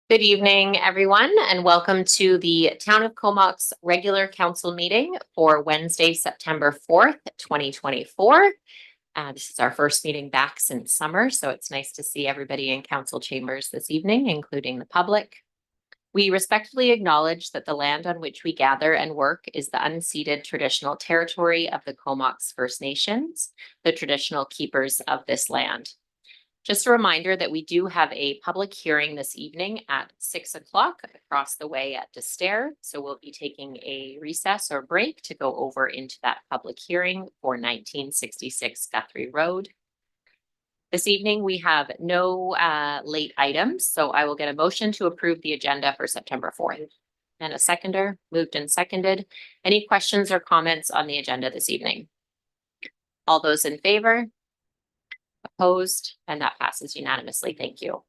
Good evening, everyone, and welcome to the Town of Comox regular council meeting for Wednesday, September 4th, 2024. This is our first meeting back since summer, so it's nice to see everybody in council chambers this evening, including the public. We respectfully acknowledge that the land on which we gather and work is the unceded traditional territory of the Comox First Nations, the traditional keepers of this land. Just a reminder that we do have a public hearing this evening at 6 o'clock across the way at D'Astaire. So we'll be taking a recess or break to go over into that public hearing for 1966 Guthrie Road. This evening, we have no late items, so I will get a motion to approve the agenda for September 4th. And a seconder, moved and seconded. Any questions or comments on the agenda this evening? All those in favor? Opposed, and that passes unanimously. Thank you.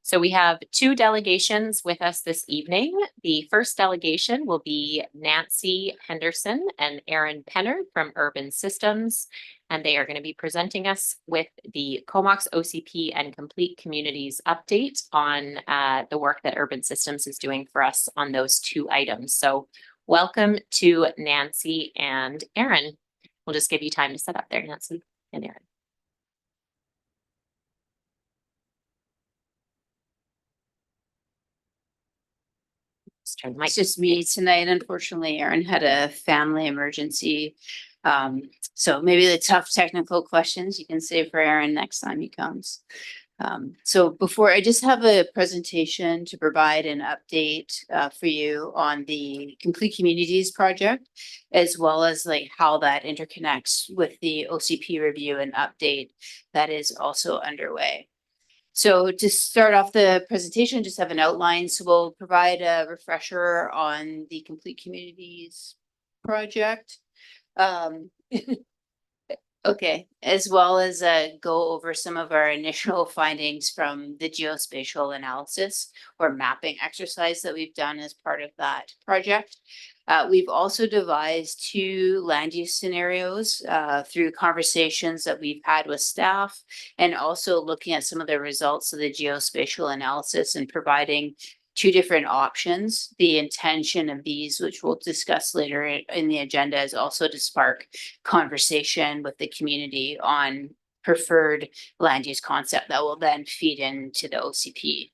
So we have two delegations with us this evening. The first delegation will be Nancy Henderson and Aaron Penner from Urban Systems, and they are going to be presenting us with the Comox OCP and Complete Communities update on the work that Urban Systems is doing for us on those two items. So welcome to Nancy and Aaron. We'll just give you time to set up there, Nancy and Aaron. It's just me tonight. Unfortunately, Aaron had a family emergency. So maybe the tough technical questions you can save for Aaron next time he comes. So before, I just have a presentation to provide an update for you on the Complete Communities project, as well as like how that interconnects with the OCP review and update that is also underway. So to start off the presentation, just have an outline. So we'll provide a refresher on the Complete Communities project. Okay, as well as go over some of our initial findings from the geospatial analysis or mapping exercise that we've done as part of that project. We've also devised two land use scenarios through conversations that we've had with staff, and also looking at some of the results of the geospatial analysis and providing two different options. The intention of these, which we'll discuss later in the agenda, is also to spark conversation with the community on preferred land use concept that will then feed into the OCP.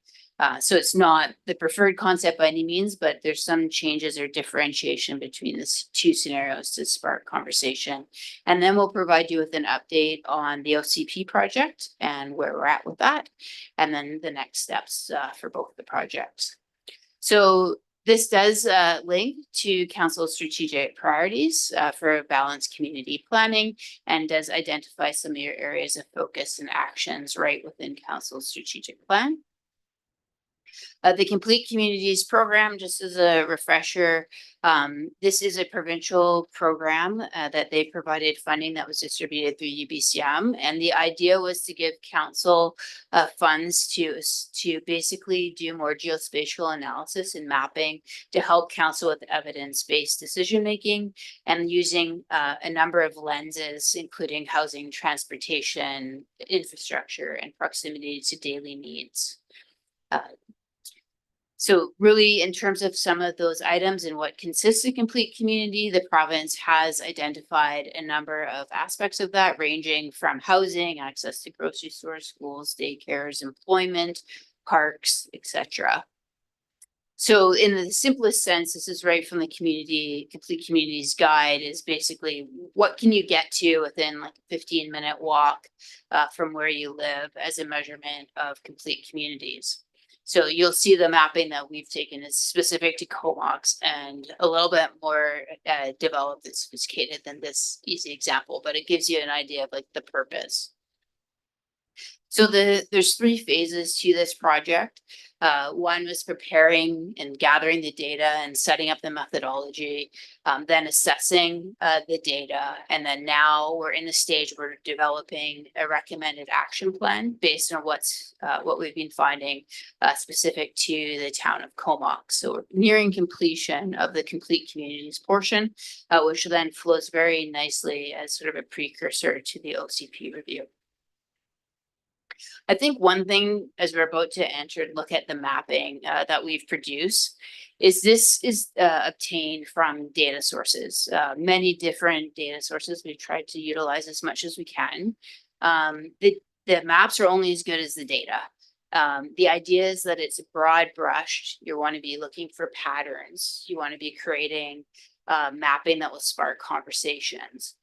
So it's not the preferred concept by any means, but there's some changes or differentiation between the two scenarios to spark conversation. And then we'll provide you with an update on the OCP project and where we're at with that, and then the next steps for both the projects. So this does link to Council's strategic priorities for balanced community planning, and does identify some of your areas of focus and actions right within Council's strategic plan. The Complete Communities program, just as a refresher, this is a provincial program that they provided funding that was distributed through UBCM. And the idea was to give council funds to basically do more geospatial analysis and mapping to help council with evidence-based decision-making, and using a number of lenses, including housing, transportation, infrastructure, and proximity to daily needs. So really, in terms of some of those items and what consists of complete community, the province has identified a number of aspects of that, ranging from housing, access to grocery stores, schools, daycares, employment, parks, etc. So in the simplest sense, this is right from the Complete Communities guide, is basically what can you get to within like a 15-minute walk from where you live as a measurement of complete communities. So you'll see the mapping that we've taken is specific to Comox and a little bit more developed and sophisticated than this easy example, but it gives you an idea of like the purpose. So there's three phases to this project. One was preparing and gathering the data and setting up the methodology, then assessing the data. And then now we're in the stage where we're developing a recommended action plan based on what we've been finding specific to the town of Comox. So we're nearing completion of the Complete Communities portion, which then flows very nicely as sort of a precursor to the OCP review. I think one thing as we're about to enter, look at the mapping that we've produced, is this is obtained from data sources, many different data sources. We've tried to utilize as much as we can. The maps are only as good as the data. The idea is that it's broad brushed. You want to be looking for patterns. You want to be creating mapping that will spark conversations.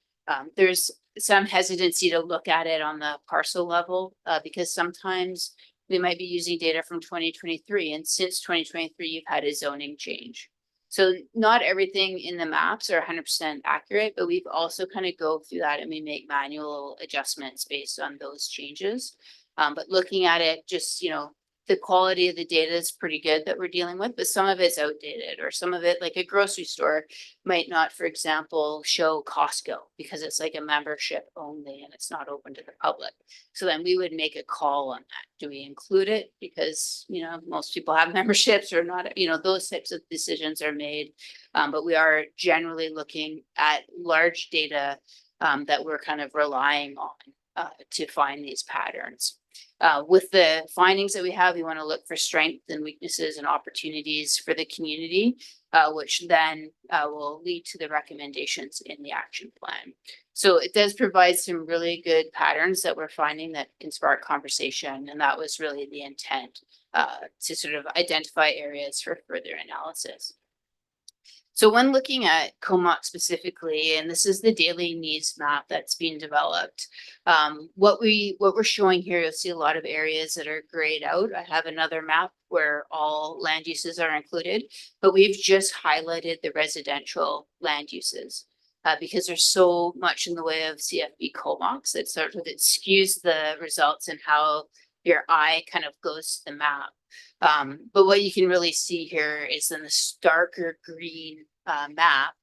There's some hesitancy to look at it on the parcel level because sometimes we might be using data from 2023, and since 2023 you've had a zoning change. So not everything in the maps are 100% accurate, but we've also kind of go through that and we make manual adjustments based on those changes. But looking at it, just, the quality of the data is pretty good that we're dealing with, but some of it's outdated, or some of it, like a grocery store, might not, for example, show Costco because it's like a membership only and it's not open to the public. So then we would make a call on that. Do we include it? Because, most people have memberships or not, those types of decisions are made. But we are generally looking at large data that we're kind of relying on to find these patterns. With the findings that we have, we want to look for strengths and weaknesses and opportunities for the community, which then will lead to the recommendations in the action plan. So it does provide some really good patterns that we're finding that can spark conversation. And that was really the intent to sort of identify areas for further analysis. So when looking at Comox specifically, and this is the daily needs map that's being developed, what we're showing here, you'll see a lot of areas that are grayed out. I have another map where all land uses are included, but we've just highlighted the residential land uses. Because there's so much in the way of CFB Comox that sort of it skews the results and how your eye kind of goes to the map. But what you can really see here is in the darker green map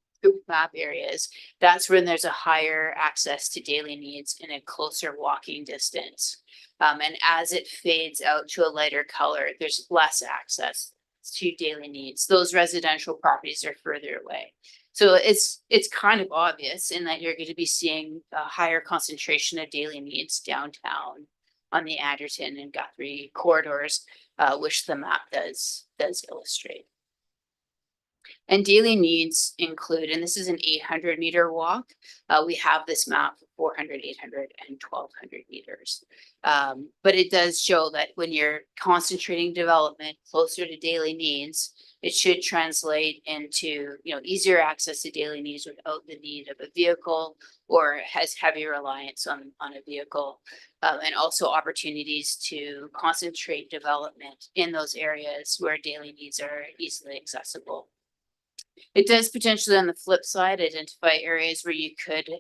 areas, that's when there's a higher access to daily needs in a closer walking distance. And as it fades out to a lighter color, there's less access to daily needs. Those residential properties are further away. So it's kind of obvious in that you're going to be seeing a higher concentration of daily needs downtown on the Anderton and Guthrie corridors, which the map does illustrate. And daily needs include, and this is an 800-meter walk. We have this map for 400, 800, and 1200 meters. But it does show that when you're concentrating development closer to daily needs, it should translate into easier access to daily needs without the need of a vehicle or has heavier reliance on a vehicle, and also opportunities to concentrate development in those areas where daily needs are easily accessible. It does potentially, on the flip side, identify areas where you could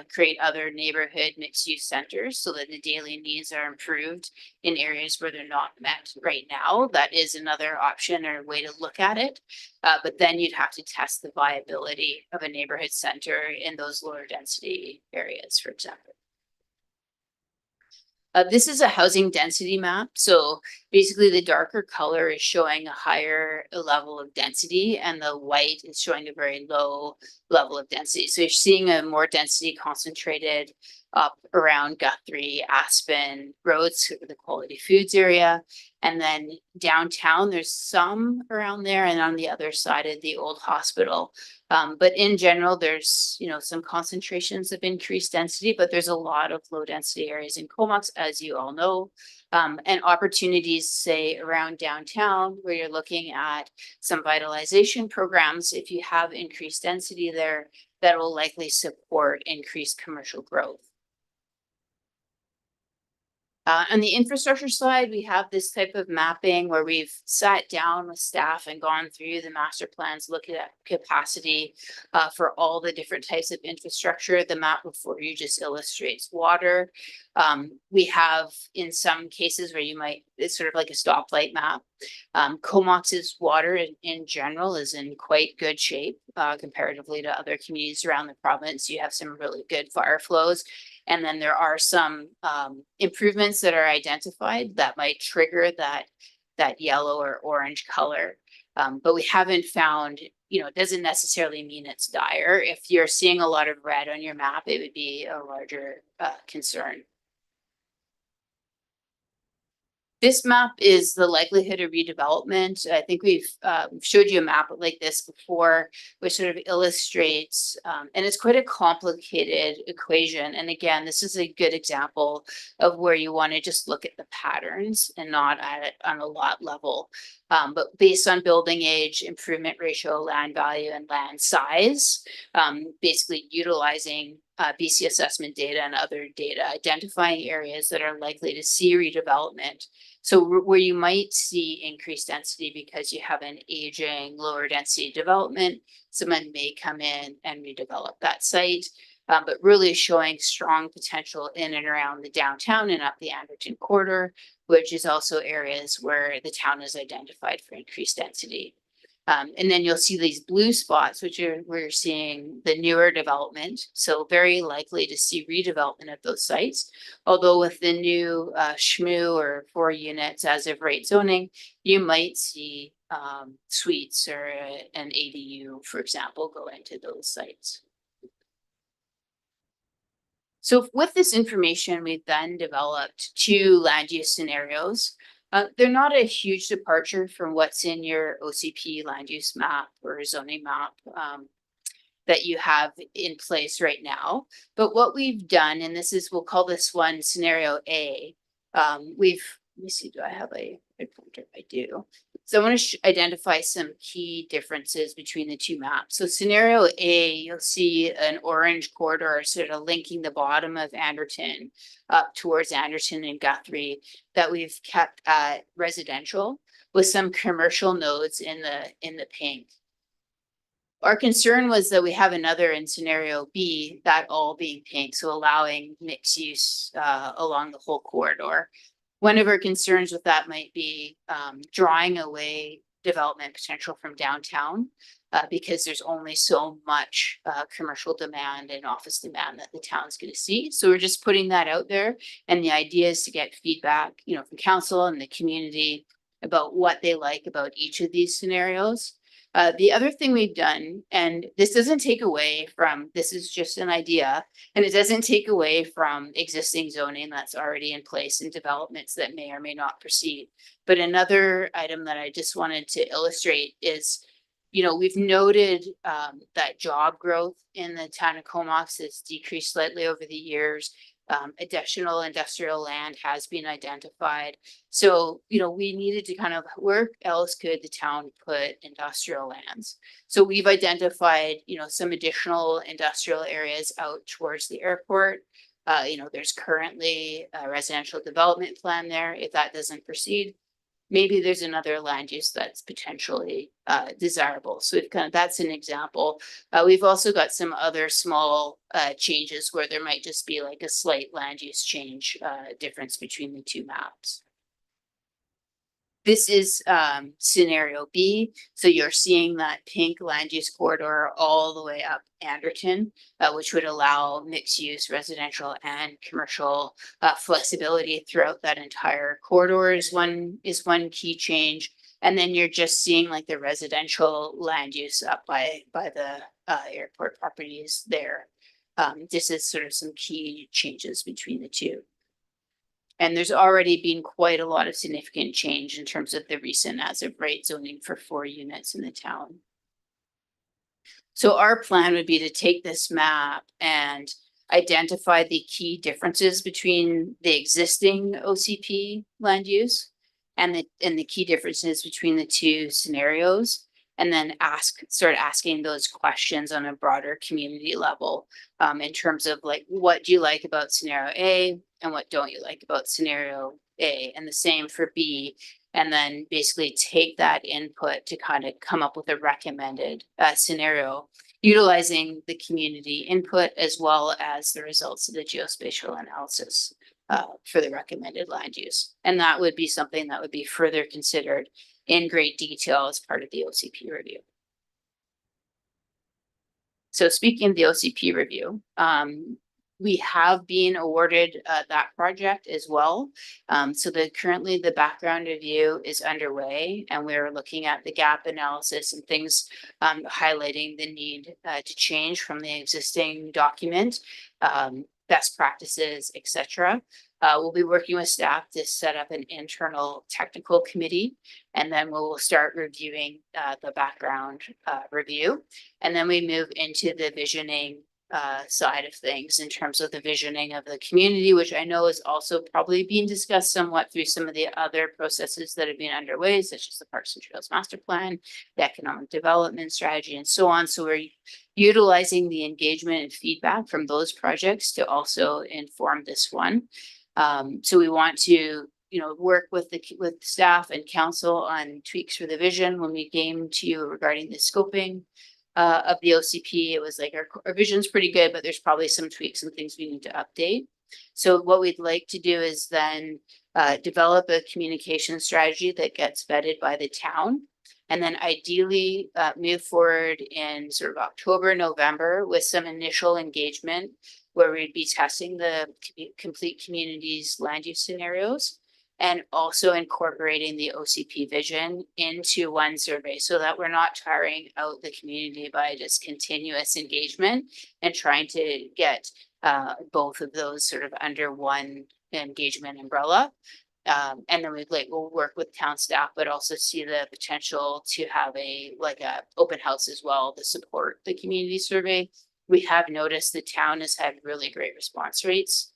create other neighborhood mixed-use centers so that the daily needs are improved in areas where they're not met right now. That is another option or way to look at it. But then you'd have to test the viability of a neighborhood center in those lower density areas, for example. This is a housing density map. So basically the darker color is showing a higher level of density and the white is showing a very low level of density. So you're seeing a more density concentrated up around Guthrie, Aspen, Rhodes, the Quality Foods area. And then downtown, there's some around there and on the other side of the old hospital. But in general, there's, some concentrations of increased density, but there's a lot of low density areas in Comox, as you all know, and opportunities, say, around downtown, where you're looking at some vitalization programs. If you have increased density there, that will likely support increased commercial growth. On the infrastructure side, we have this type of mapping where we've sat down with staff and gone through the master plans, looking at capacity for all the different types of infrastructure. The map before you just illustrates water. We have, in some cases where it's sort of like a stoplight map. Comox's water in general is in quite good shape comparatively to other communities around the province. You have some really good fire flows. And then there are some improvements that are identified that might trigger that yellow or orange color. But we haven't found, it doesn't necessarily mean it's dire. If you're seeing a lot of red on your map, it would be a larger concern. This map is the likelihood of redevelopment. I think we've showed you a map like this before, which sort of illustrates, and it's quite a complicated equation. And again, this is a good example of where you want to just look at the patterns and not at it on a lot level. But based on building age, improvement ratio, land value, and land size, basically utilizing BC assessment data and other data, identifying areas that are likely to see redevelopment. So where you might see increased density because you have an aging, lower density development, someone may come in and redevelop that site. But really showing strong potential in and around the downtown and up the Anderton corridor, which is also areas where the town is identified for increased density. And then you'll see these blue spots, which are where you're seeing the newer development. So very likely to see redevelopment at those sites. Although with the new SHMU or 4 units as of right zoning, you might see suites or an ADU, for example, go into those sites. So with this information, we've then developed 2 land use scenarios. They're not a huge departure from what's in your OCP land use map or zoning map that you have in place right now. But what we've done, and this is, we'll call this one scenario A. Let me see, do I have a pointer? I do. So I want to identify some key differences between the 2 maps. So scenario A, you'll see an orange corridor sort of linking the bottom of Anderton up towards Anderton and Guthrie that we've kept residential with some commercial nodes in the pink. Our concern was that we have another in scenario B, that all being pink, so allowing mixed use along the whole corridor. One of our concerns with that might be drawing away development potential from downtown because there's only so much commercial demand and office demand that the town's going to see. So we're just putting that out there. And the idea is to get feedback, from council and the community about what they like about each of these scenarios. The other thing we've done, and this doesn't take away from, this is just an idea, and it doesn't take away from existing zoning that's already in place and developments that may or may not proceed. But another item that I just wanted to illustrate is, we've noted that job growth in the town of Comox has decreased slightly over the years. Additional industrial land has been identified. So, we needed to kind of, where else could the town put industrial lands? So we've identified, some additional industrial areas out towards the airport. There's currently a residential development plan there. If that doesn't proceed, maybe there's another land use that's potentially desirable. So that's an example. We've also got some other small changes where there might just be like a slight land use change difference between the 2 maps. This is scenario B. So you're seeing that pink land use corridor all the way up Anderton, which would allow mixed use residential and commercial flexibility throughout that entire corridor is one key change. And then you're just seeing like the residential land use up by the airport properties there. This is sort of some key changes between the 2. And there's already been quite a lot of significant change in terms of the recent as of right zoning for 4 units in the town. So our plan would be to take this map and identify the key differences between the existing OCP land use and the key differences between the 2 scenarios, and then start asking those questions on a broader community level in terms of like, what do you like about scenario A and what don't you like about scenario A, and the same for B. And then basically take that input to kind of come up with a recommended scenario, utilizing the community input as well as the results of the geospatial analysis for the recommended land use. And that would be something that would be further considered in great detail as part of the OCP review. So speaking of the OCP review, we have been awarded that project as well. So currently the background review is underway, and we're looking at the gap analysis and things highlighting the need to change from the existing document, best practices, etc. We'll be working with staff to set up an internal technical committee, and then we'll start reviewing the background review. And then we move into the visioning side of things in terms of the visioning of the community, which I know is also probably being discussed somewhat through some of the other processes that have been underway, such as the Parks and Trails Master Plan, the Economic Development Strategy, and so on. So we're utilizing the engagement and feedback from those projects to also inform this one. So we want to, work with with staff and council on tweaks for the vision. When we came to you regarding the scoping of the OCP, it was like our vision's pretty good, but there's probably some tweaks and things we need to update. So what we'd like to do is then develop a communication strategy that gets vetted by the town. And then ideally move forward in sort of October, November with some initial engagement where we'd be testing the complete communities land use scenarios and also incorporating the OCP vision into one survey so that we're not tiring out the community by just continuous engagement and trying to get both of those sort of under one engagement umbrella. And then we'll work with town staff, but also see the potential to have a open house as well to support the community survey. We have noticed the town has had really great response rates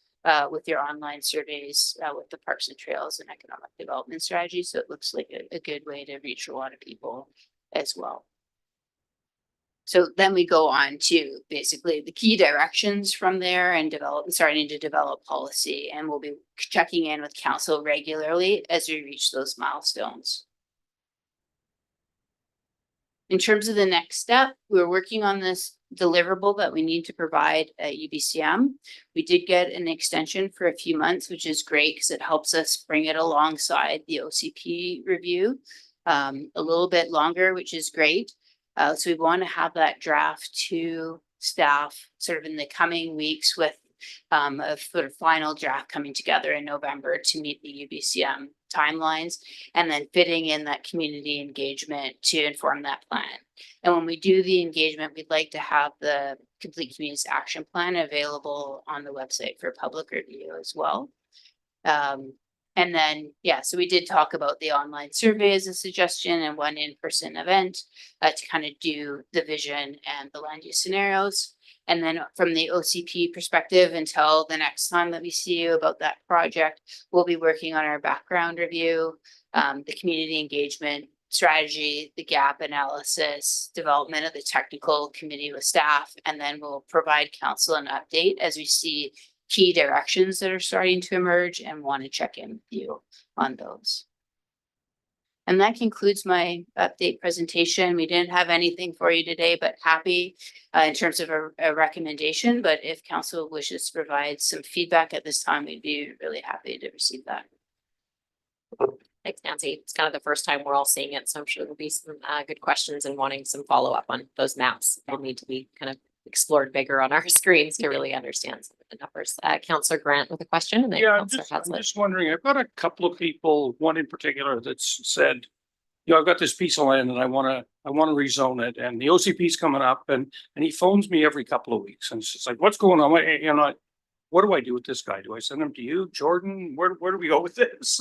with your online surveys with the Parks and Trails and Economic Development Strategy. So it looks like a good way to reach a lot of people as well. So then we go on to basically the key directions from there and starting to develop policy, and we'll be checking in with council regularly as we reach those milestones. In terms of the next step, we're working on this deliverable that we need to provide at UBCM. We did get an extension for a few months, which is great because it helps us bring it alongside the OCP review a little bit longer, which is great. So we want to have that draft to staff sort of in the coming weeks with a sort of final draft coming together in November to meet the UBCM timelines, and then fitting in that community engagement to inform that plan. And when we do the engagement, we'd like to have the complete communities action plan available on the website for public review as well. And then, so we did talk about the online survey as a suggestion and one in-person event to kind of do the vision and the land use scenarios. And then from the OCP perspective, until the next time that we see you about that project, we'll be working on our background review, the community engagement strategy, the gap analysis, development of the technical committee with staff, and then we'll provide council an update as we see key directions that are starting to emerge and want to check in with you on those. And that concludes my update presentation. We didn't have anything for you today, but happy in terms of a recommendation. But if council wishes to provide some feedback at this time, we'd be really happy to receive that. Thanks, Nancy. It's kind of the first time we're all seeing it, so I'm sure there'll be some good questions and wanting some follow-up on those maps. They'll need to be kind of explored bigger on our screens to really understand some of the numbers. Councillor Grant with a question, and then Yeah, Councillor I'm Haslett. just wondering, I've got a couple of people, one in particular that's said, I've got this piece of land and I want to rezone it, and the OCP's coming up, and he phones me every couple of weeks and it's just like, what's going on? What do I do with this guy? Do I send him to you, Jordan? Where do we go with this?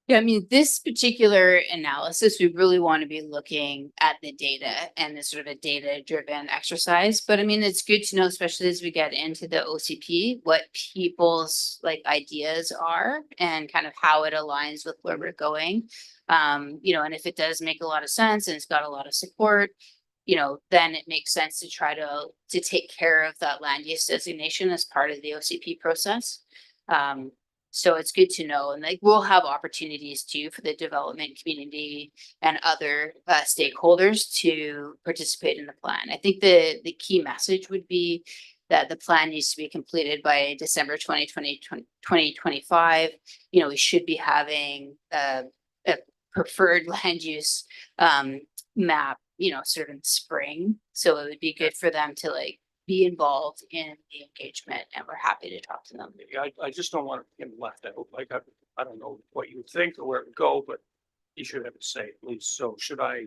Yeah, I mean, this particular analysis, we really want to be looking at the data and it's sort of a data-driven exercise. But I mean, it's good to know, especially as we get into the OCP, what people's ideas are and kind of how it aligns with where we're going. And if it does make a lot of sense and it's got a lot of support, then it makes sense to try to take care of that land use designation as part of the OCP process. So it's good to know, and we'll have opportunities too for the development community and other stakeholders to participate in the plan. I think the key message would be that the plan needs to be completed by December 2025. We should be having a preferred land use map, sort of in spring. So it would be good for them to be involved in the engagement, and we're happy to talk to them. I just don't want him left out. I don't know what you would think or where it would go, but he should have a say at least. So should I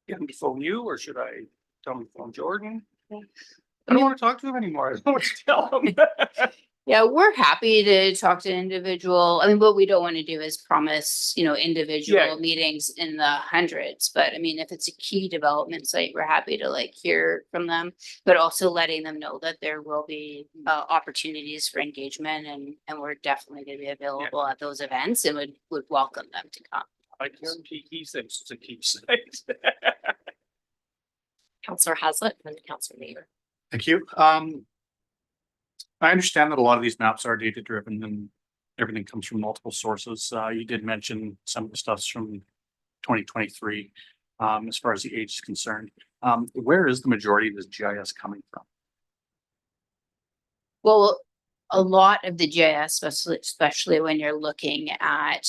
get him to phone you, or should I tell him to phone Jordan? I don't want to talk to him anymore. I don't want to tell him. Yeah, we're happy to talk to individual. I mean, what we don't want to do is promise, individual meetings in the hundreds. But I mean, if it's a key development site, we're happy to like hear from them, but also letting them know that there will be opportunities for engagement and we're definitely going to be available at those events and would welcome them to come. I guarantee he thinks it's a key site. Counselor Hazlet and then Counselor Mayor. Thank you. I understand that a lot of these maps are data driven and everything comes from multiple sources. You did mention some of the stuff's from 2023, as far as the age is concerned. Where is the majority of this GIS coming from? Well, a lot of the GIS, especially when you're looking at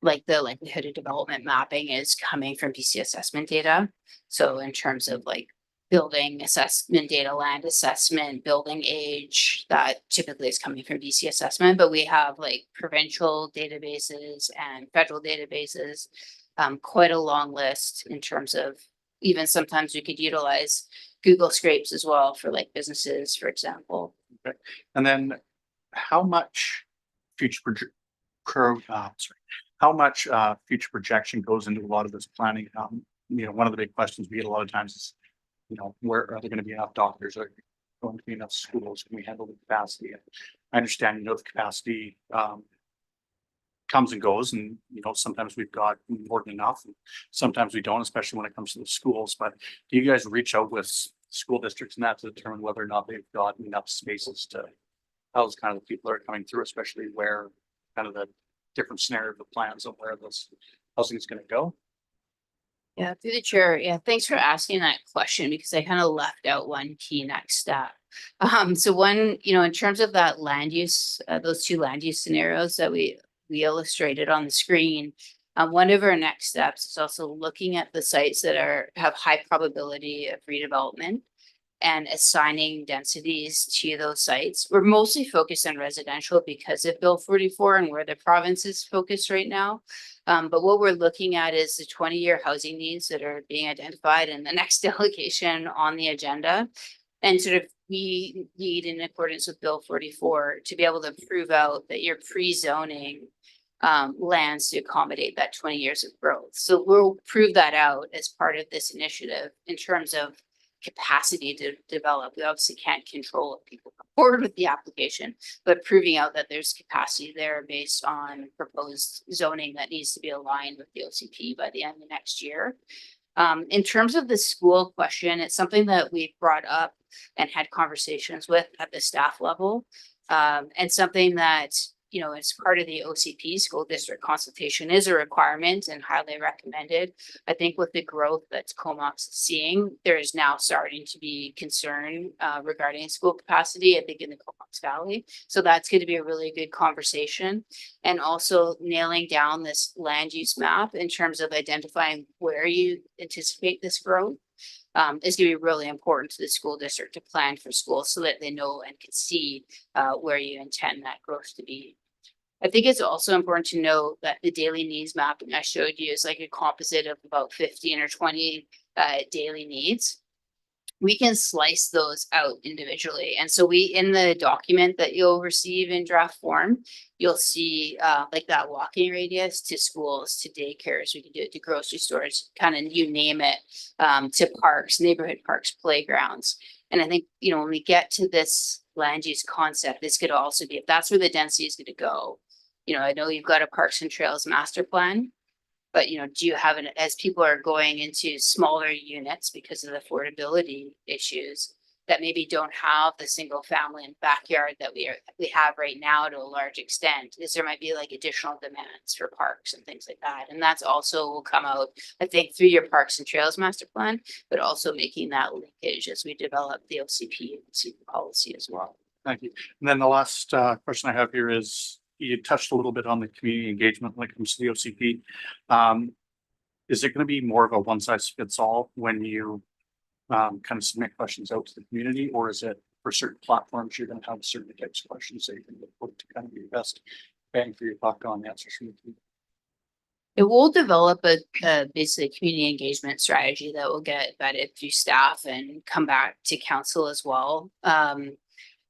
like the likelihood of development mapping is coming from BC assessment data. So in terms of like building assessment data, land assessment, building age, that typically is coming from BC assessment, but we have like provincial databases and federal databases, quite a long list in terms of even sometimes we could utilize Google Scrapes as well for like businesses, for example. Okay. And then how much future how much future projection goes into a lot of this planning? One of the big questions we get a lot of times is, where are there going to be enough doctors? Are there going to be enough schools? Can we handle the capacity? And I understand, the capacity comes and goes, and sometimes we've got more than enough, and sometimes we don't, especially when it comes to the schools. But do you guys reach out with school districts and that to determine whether or not they've got enough spaces to house kind of the people that are coming through, especially where kind of the different scenario of the plans of where this housing is going to go? Yeah, through the chair. Yeah, thanks for asking that question because I kind of left out one key next step. So one, in terms of that land use, those two land use scenarios that we illustrated on the screen, one of our next steps is also looking at the sites that have high probability of redevelopment and assigning densities to those sites. We're mostly focused on residential because of Bill 44 and where the province is focused right now. But what we're looking at is the 20-year housing needs that are being identified in the next delegation on the agenda. And sort of we need, in accordance with Bill 44, to be able to prove out that you're pre-zoning lands to accommodate that 20 years of growth. So we'll prove that out as part of this initiative in terms of capacity to develop. We obviously can't control if people come forward with the application, but proving out that there's capacity there based on proposed zoning that needs to be aligned with the OCP by the end of next year. In terms of the school question, it's something that we've brought up and had conversations with at the staff level, and something that as part of the OCP school district consultation is a requirement and highly recommended. I think with the growth that Comox is seeing, there is now starting to be concern regarding school capacity, I think in the Comox Valley. So that's going to be a really good conversation. And also nailing down this land use map in terms of identifying where you anticipate this growth is going to be really important to the school district to plan for schools so that they know and can see where you intend that growth to be. I think it's also important to note that the daily needs mapping I showed you is like a composite of about 15 or 20 daily needs. We can slice those out individually. And so in the document that you'll receive in draft form, you'll see like that walking radius to schools, to daycares, we can do it to grocery stores, kind of you name it, to parks, neighborhood parks, playgrounds. And I think, when we get to this land use concept, this could also be, if that's where the density is going to go, I know you've got a Parks and Trails master plan, but, do you have as people are going into smaller units because of the affordability issues that maybe don't have the single family and backyard that we have right now to a large extent, is there might be like additional demands for parks and things like that. And that's also will come out, I think, through your Parks and Trails master plan, but also making that linkage as we develop the OCP policy as well. Thank you. And then the last question I have here is, you touched a little bit on the community engagement when it comes to the OCP. Is it going to be more of a one size fits all when you kind of submit questions out to the community, or is it for certain platforms you're going to have certain types of questions that you can put to kind of be your best bang for your buck on answers from the community? It will develop a basically community engagement strategy that will get vetted through staff and come back to council as well.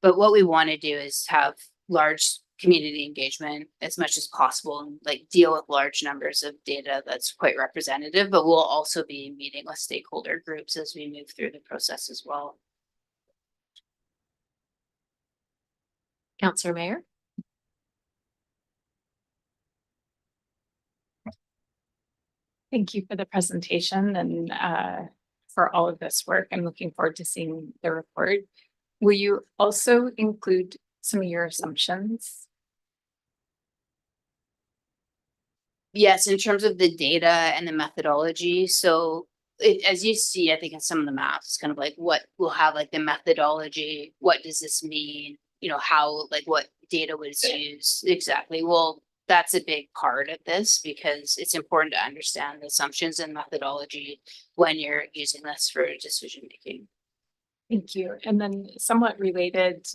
But what we want to do is have large community engagement as much as possible and like deal with large numbers of data that's quite representative, but we'll also be meeting with stakeholder groups as we move through the process as well. Councillor Mayor? Thank you for the presentation and for all of this work. I'm looking forward to seeing the report. Will you also include some of your assumptions? Yes, in terms of the data and the methodology, so as you see, I think in some of the maps, it's kind of like what we'll have like the methodology, what does this mean? You know, how, like what data was used exactly? Well, that's a big part of this because it's important to understand the assumptions and methodology when you're using this for decision making. Thank you. And then somewhat related,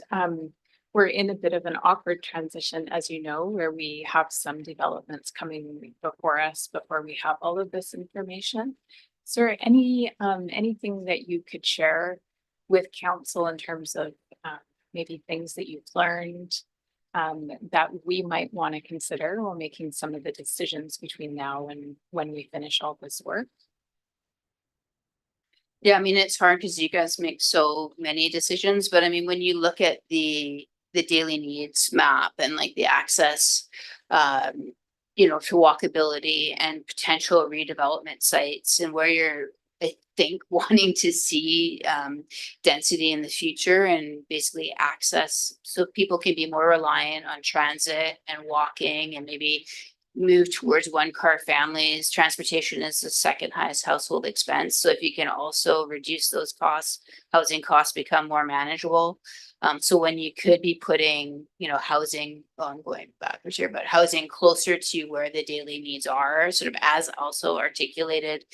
we're in a bit of an awkward transition, as you know, where we have some developments coming before us before we have all of this information. Is there anything that you could share with council in terms of maybe things that you've learned that we might want to consider while making some of the decisions between now and when we finish all this work? Yeah, I mean, it's hard because you guys make so many decisions, but I mean, when you look at the daily needs map and like the access, you know, to walkability and potential redevelopment sites and where you're, I think, wanting to see density in the future and basically access so people can be more reliant on transit and walking and maybe move towards one car families. Transportation is the second highest household expense. So if you can also reduce those costs, housing costs become more manageable. So when you could be putting, you know, housing, well, I'm going backwards here, but housing closer to where the daily needs are, sort of as also articulated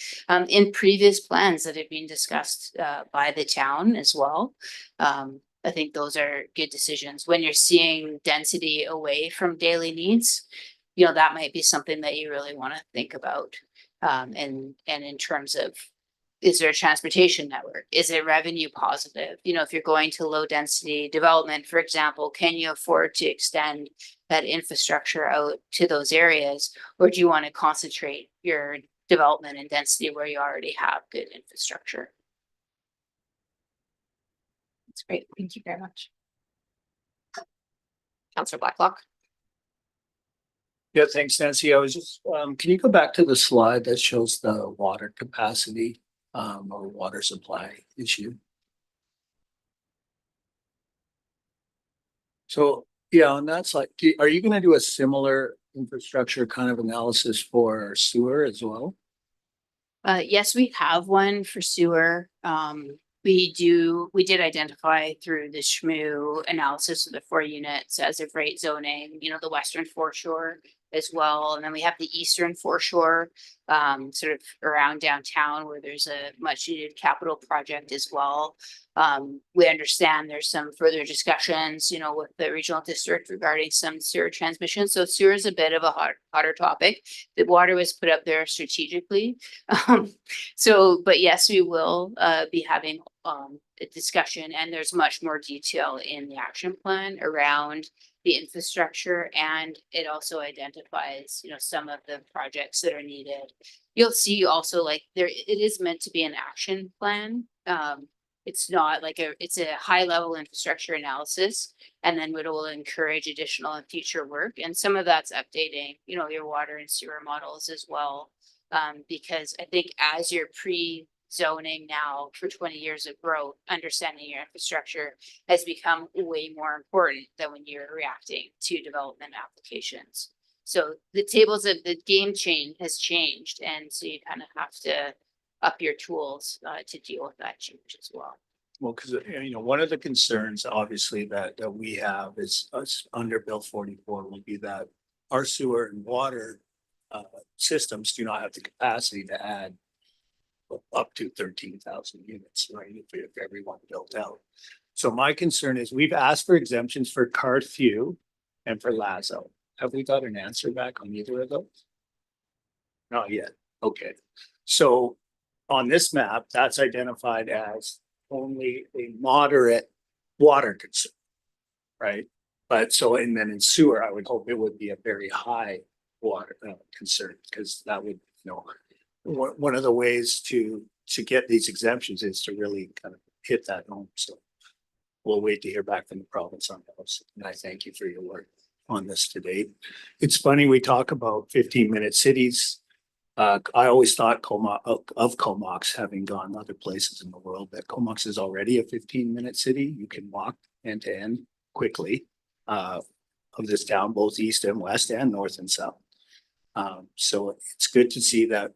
in previous plans that have been discussed by the town as well. I think those are good decisions. When you're seeing density away from daily needs, you know, that might be something that you really want to think about. And in terms of, is there a transportation network? Is it revenue positive? You know, if you're going to low density development, for example, can you afford to extend that infrastructure out to those areas? Or do you want to concentrate your development and density where you already have good infrastructure? That's great. Thank you very much. Councillor Blacklock? Yeah, thanks, Nancy. I was just, can you go back to the slide that shows the water capacity, or water supply issue? So, yeah, on that slide, are you gonna do a similar infrastructure kind of analysis for sewer as well? Yes, we have one for sewer. We did identify through the SHMU analysis of the 4 units as of rate zoning, you know, the western foreshore as well. And then we have the eastern foreshore, sort of around downtown where there's a much needed capital project as well. We understand there's some further discussions, you know, with the regional district regarding some sewer transmission. So sewer is a bit of a hotter topic. The water was put up there strategically. But yes, we will be having a discussion, and there's much more detail in the action plan around the infrastructure, and it also identifies, you know, some of the projects that are needed. You'll see also like it is meant to be an action plan. It's not like it's a high level infrastructure analysis, and then it will encourage additional and future work. And some of that's updating, you know, your water and sewer models as well. Because I think as you're pre-zoning now for 20 years of growth, understanding your infrastructure has become way more important than when you're reacting to development applications. So the tables of the game has changed. And so you kind of have to up your tools to deal with that change as well. Well, because, you know, one of the concerns obviously that we have is us under Bill 44 will be that our sewer and water systems do not have the capacity to add up to 13,000 units, right? If everyone built out. So my concern is we've asked for exemptions for Carthew and for Lazo. Have we got an answer back on either of those? Not yet. Okay. So on this map, that's identified as only a moderate water concern. right? But so, and then in sewer, I would hope it would be a very high water concern, because that would, one of the ways to get these exemptions is to really kind of hit that home. So we'll wait to hear back from the province on those. And I thank you for your work on this today. It's funny, we talk about 15-minute cities. I always thought of Comox, having gone other places in the world, that Comox is already a 15-minute city. You can walk end to end quickly of this town, both east and west and north and south. So it's good to see that,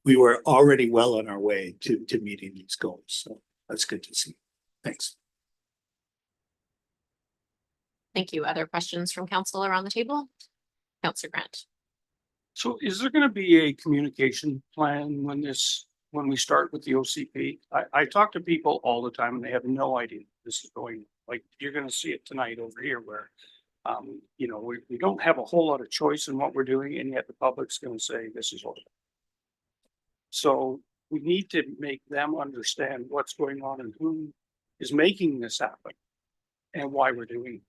we were already well on our way to meeting these goals. So that's good to see. Thanks. Thank you. Other questions from council around the table? Councillor Grant. So is there gonna be a communication plan when we start with the OCP? I talk to people all the time and they have no idea this is going, like, you're gonna see it tonight over here where, we don't have a whole lot of choice in what we're doing, and yet the public's gonna say this is what. So we need to make them understand what's going on and who is making this happen and why we're doing it.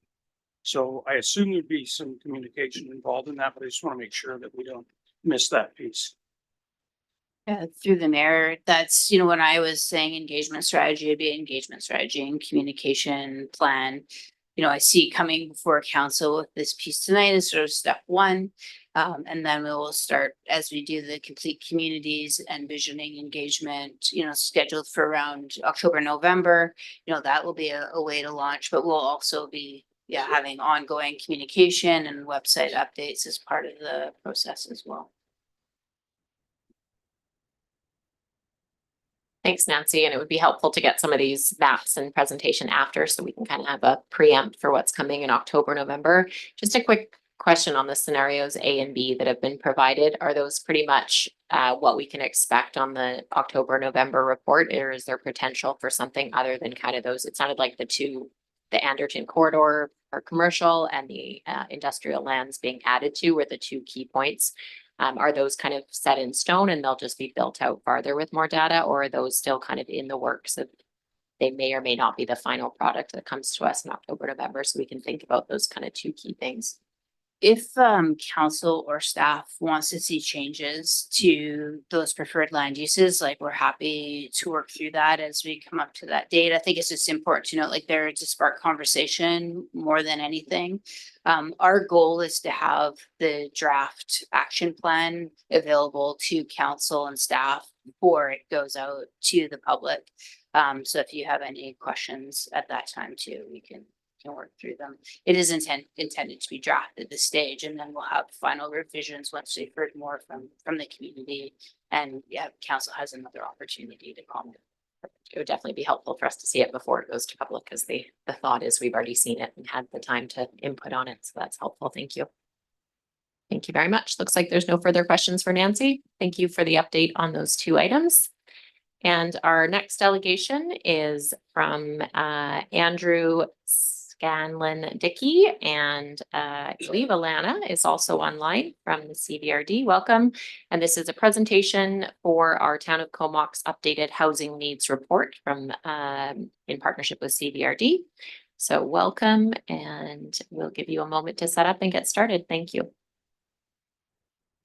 So I assume there'd be some communication involved in that, but I just want to make sure that we don't miss that piece. Through the mayor, that's, when I was saying engagement strategy, it'd be engagement strategy and communication plan. I see coming before council with this piece tonight is sort of step one. And then we will start, as we do the complete communities and visioning engagement, scheduled for around October, November. That will be a way to launch, but we'll also be having ongoing communication and website updates as part of the process as well. Thanks, Nancy. And it would be helpful to get some of these maps and presentation after, so we can kind of have a preempt for what's coming in October, November. Just a quick question on the scenarios A and B that have been provided. Are those pretty much what we can expect on the October, November report? Or is there potential for something other than kind of those? It sounded like the Anderton corridor or commercial and the industrial lands being added to were the two key points. Are those kind of set in stone and they'll just be built out farther with more data, or are those still kind of in the works of they may or may not be the final product that comes to us in October, November, so we can think about those kind of two key things? If council or staff wants to see changes to those preferred land uses, like, we're happy to work through that as we come up to that date. I think it's just important to note, like, there to spark conversation more than anything. Our goal is to have the draft action plan available to council and staff before it goes out to the public. So if you have any questions at that time too, we can work through them. It is intended to be drafted at this stage, and then we'll have final revisions once we've heard more from the community, and council has another opportunity to comment. It would definitely be helpful for us to see it before it goes to public, because the thought is we've already seen it and had the time to input on it. So that's helpful. Thank you. Thank you very much. Looks like there's no further questions for Nancy. Thank you for the update on those two items. And our next delegation is from Andrew Scanlon Dickey, and I believe Alana is also online from the CVRD. Welcome. And this is a presentation for our Town of Comox updated housing needs report from in partnership with CVRD. So welcome, and we'll give you a moment to set up and get started. Thank you.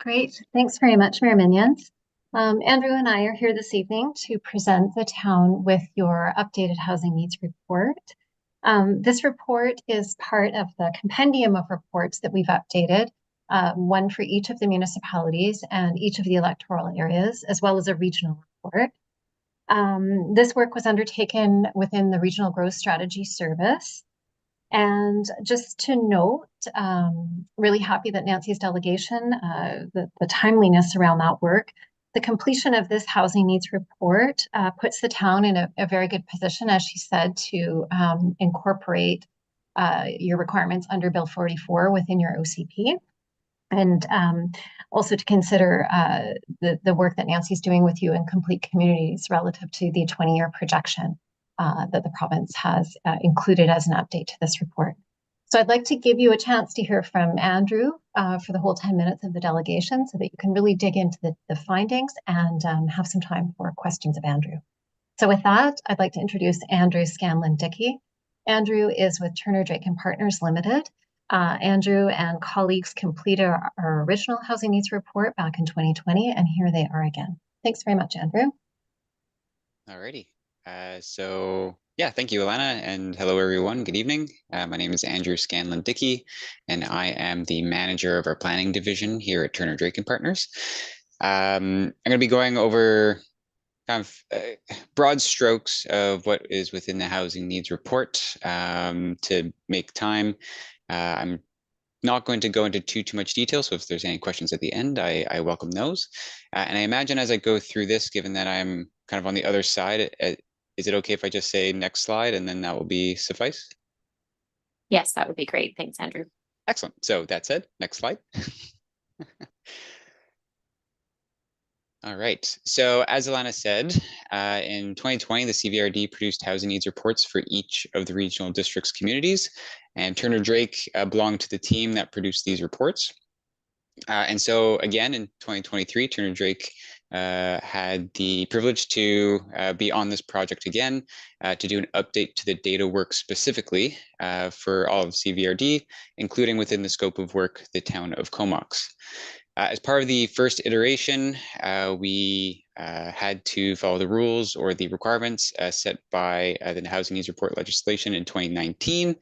Great. Thanks very much, Mayor Minions. Andrew and I are here this evening to present the town with your updated housing needs report. This report is part of the compendium of reports that we've updated, one for each of the municipalities and each of the electoral areas, as well as a regional report. This work was undertaken within the Regional Growth Strategy Service. And just to note, really happy that Nancy's delegation, the timeliness around that work. The completion of this housing needs report puts the town in a very good position, as she said, to incorporate your requirements under Bill 44 within your OCP. And also to consider the work that Nancy's doing with you in complete communities relative to the 20-year projection that the province has included as an update to this report. So I'd like to give you a chance to hear from Andrew for the whole 10 minutes of the delegation, so that you can really dig into the findings and have some time for questions of Andrew. So with that, I'd like to introduce Andrew Scanlon Dickey. Andrew is with Turner Drake and Partners Limited. Andrew and colleagues completed our original housing needs report back in 2020, and here they are again. Thanks very much, Andrew. Alrighty. So yeah, thank you, Alana, and hello everyone. Good evening. My name is Andrew Scanlon Dickey, and I am the manager of our planning division here at Turner Drake and Partners. I'm going to be going over kind of broad strokes of what is within the housing needs report to make time. I'm not going to go into too much detail, so if there's any questions at the end, I welcome those. And I imagine as I go through this, given that I'm kind of on the other side, is it okay if I just say next slide and then that will be suffice? Yes, that would be great. Thanks, Andrew. Excellent. So that said, next slide. All right. So as Alana said, in 2020, the CVRD produced housing needs reports for each of the regional district's communities, and Turner Drake belonged to the team that produced these reports. And so again, in 2023, Turner Drake had the privilege to be on this project again to do an update to the data work specifically for all of CVRD, including within the scope of work, the town of Comox. As part of the first iteration, we had to follow the rules or the requirements set by the Housing Needs Report legislation in 2019.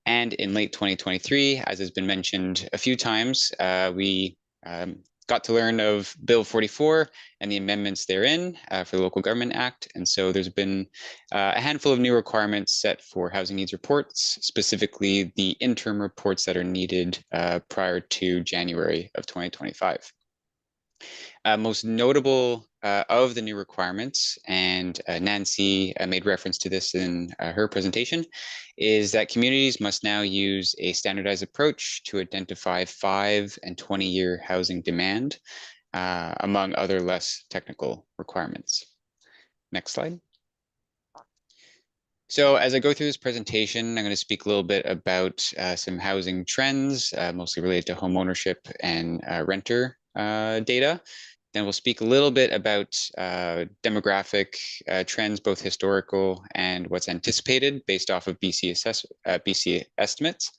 And in late 2023, as has been mentioned a few times, we got to learn of Bill 44 and the amendments therein for the Local Government Act. And so there's been a handful of new requirements set for housing needs reports, specifically the interim reports that are needed prior to January of 2025. Most notable of the new requirements, and Nancy made reference to this in her presentation, is that communities must now use a standardized approach to identify 5 and 20-year housing demand, among other less technical requirements. Next slide. So as I go through this presentation, I'm going to speak a little bit about some housing trends, mostly related to home ownership and renter data. Then we'll speak a little bit about demographic trends, both historical and what's anticipated based off of BC estimates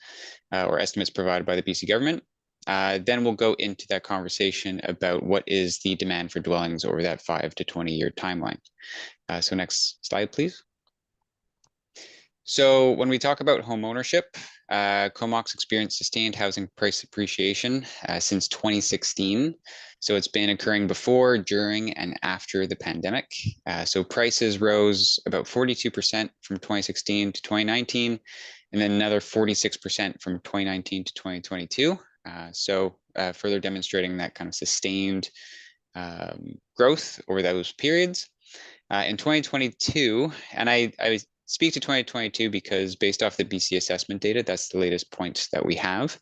or estimates provided by the BC government. Then we'll go into that conversation about what is the demand for dwellings over that 5 to 20-year timeline. So next slide, please. So when we talk about home ownership, Comox experienced sustained housing price appreciation since 2016. So it's been occurring before, during, and after the pandemic. So prices rose about 42% from 2016 to 2019, and then another 46% from 2019 to 2022. So further demonstrating that kind of sustained growth over those periods. In 2022, and I speak to 2022 because based off the BC assessment data, that's the latest point that we have.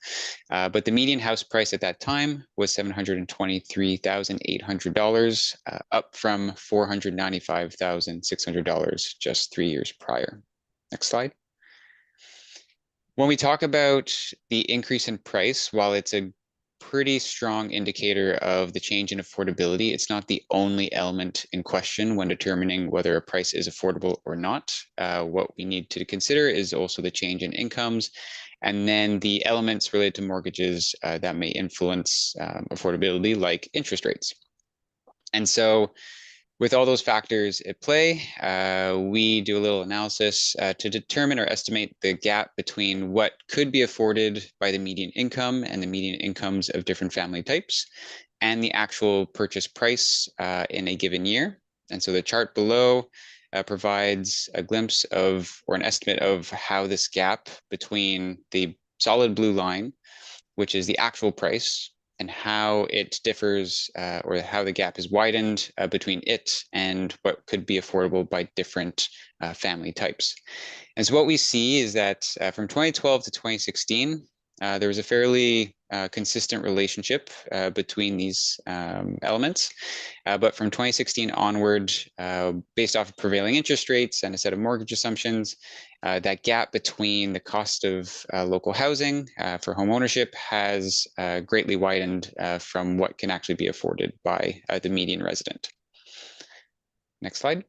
But the median house price at that time was $723,800, up from $495,600 just 3 years prior. Next slide. When we talk about the increase in price, while it's a pretty strong indicator of the change in affordability, it's not the only element in question when determining whether a price is affordable or not. What we need to consider is also the change in incomes, and then the elements related to mortgages that may influence affordability, like interest rates. And so with all those factors at play, we do a little analysis to determine or estimate the gap between what could be afforded by the median income and the median incomes of different family types and the actual purchase price in a given year. And so the chart below provides a glimpse of, or an estimate of, how this gap between the solid blue line, which is the actual price, and how it differs or how the gap is widened between it and what could be affordable by different family types. And so what we see is that from 2012 to 2016, there was a fairly consistent relationship between these elements. But from 2016 onward, based off of prevailing interest rates and a set of mortgage assumptions, that gap between the cost of local housing for home ownership has greatly widened from what can actually be afforded by the median resident. Next slide.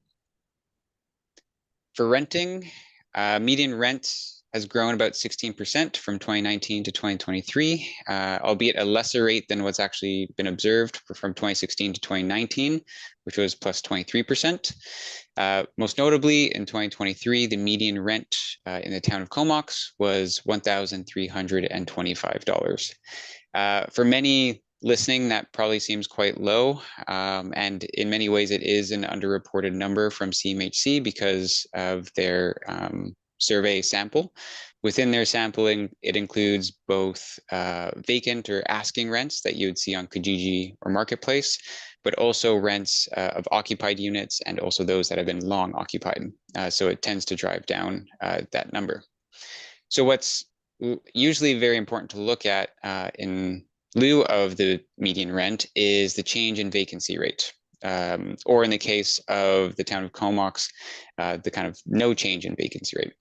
For renting, Median rent has grown about 16% from 2019 to 2023, albeit a lesser rate than what's actually been observed from 2016 to 2019, which was plus 23%. Most notably, in 2023, the median rent in the town of Comox was $1,325. For many listening, that probably seems quite low, and in many ways it is an underreported number from CMHC because of their survey sample. Within their sampling, it includes both vacant or asking rents that you would see on Kijiji or Marketplace, but also rents of occupied units and also those that have been long occupied. So it tends to drive down that number. So what's usually very important to look at in lieu of the median rent is the change in vacancy rate. Or in the case of the town of Comox, the kind of no change in vacancy rate.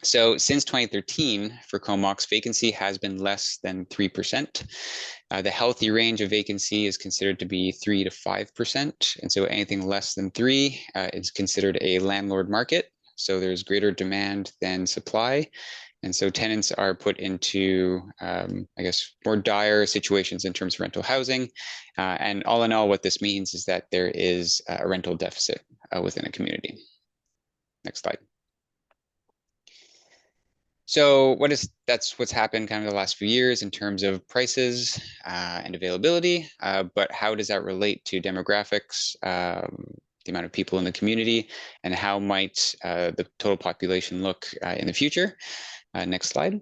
So since 2013, for Comox, vacancy has been less than 3%. The healthy range of vacancy is considered to be 3 to 5%. And so anything less than 3 is considered a landlord market. So there's greater demand than supply. And so tenants are put into, I guess, more dire situations in terms of rental housing. And all in all, what this means is that there is a rental deficit within a community. Next slide. So that's what's happened kind of the last few years in terms of prices and availability, but how does that relate to demographics, the amount of people in the community, and how might the total population look in the future? Next slide.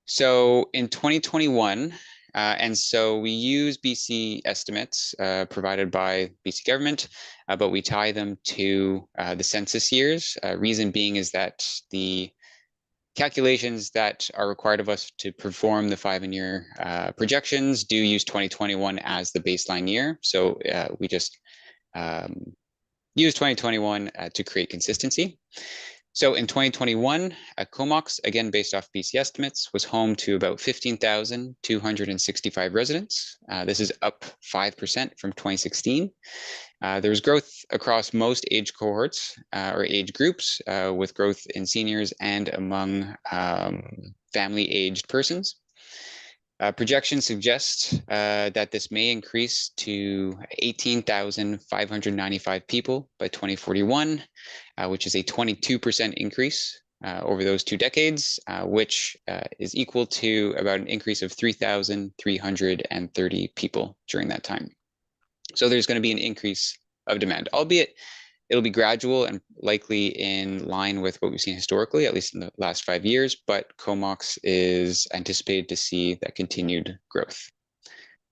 So in 2021, and so we use BC estimates provided by BC government, but we tie them to the census years. Reason being is that the calculations that are required of us to perform the 5-year projections do use 2021 as the baseline year. So we just use 2021 to create consistency. So in 2021, Comox, again, based off BC estimates, was home to about 15,265 residents. This is up 5% from 2016. There was growth across most age cohorts or age groups, with growth in seniors and among family-aged persons. Projections suggest that this may increase to 18,595 people by 2041, which is a 22% increase over those 2 decades, which is equal to about an increase of 3,330 people during that time. So there's going to be an increase of demand, albeit it'll be gradual and likely in line with what we've seen historically, at least in the last 5 years, but Comox is anticipated to see that continued growth.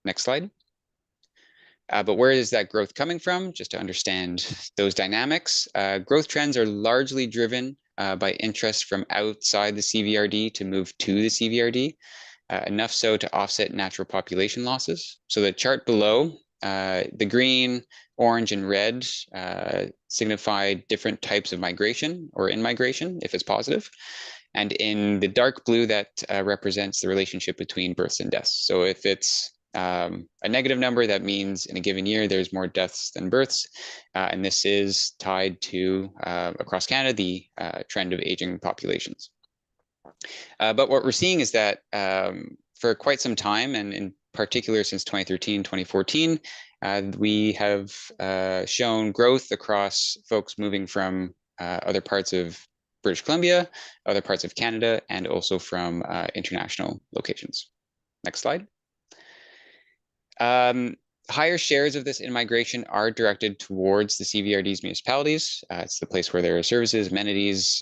Next slide. But where is that growth coming from? Just to understand those dynamics, growth trends are largely driven by interest from outside the CVRD to move to the CVRD, enough so to offset natural population losses. So the chart below, the green, orange, and red signify different types of migration or in-migration, if it's positive. And in the dark blue, that represents the relationship between births and deaths. So if it's a negative number, that means in a given year, there's more deaths than births. And this is tied to, across Canada, the trend of aging populations. But what we're seeing is that for quite some time, and in particular since 2013, 2014, we have shown growth across folks moving from other parts of British Columbia, other parts of Canada, and also from international locations. Next slide. Higher shares of this in-migration are directed towards the CVRD's municipalities. It's the place where there are services, amenities,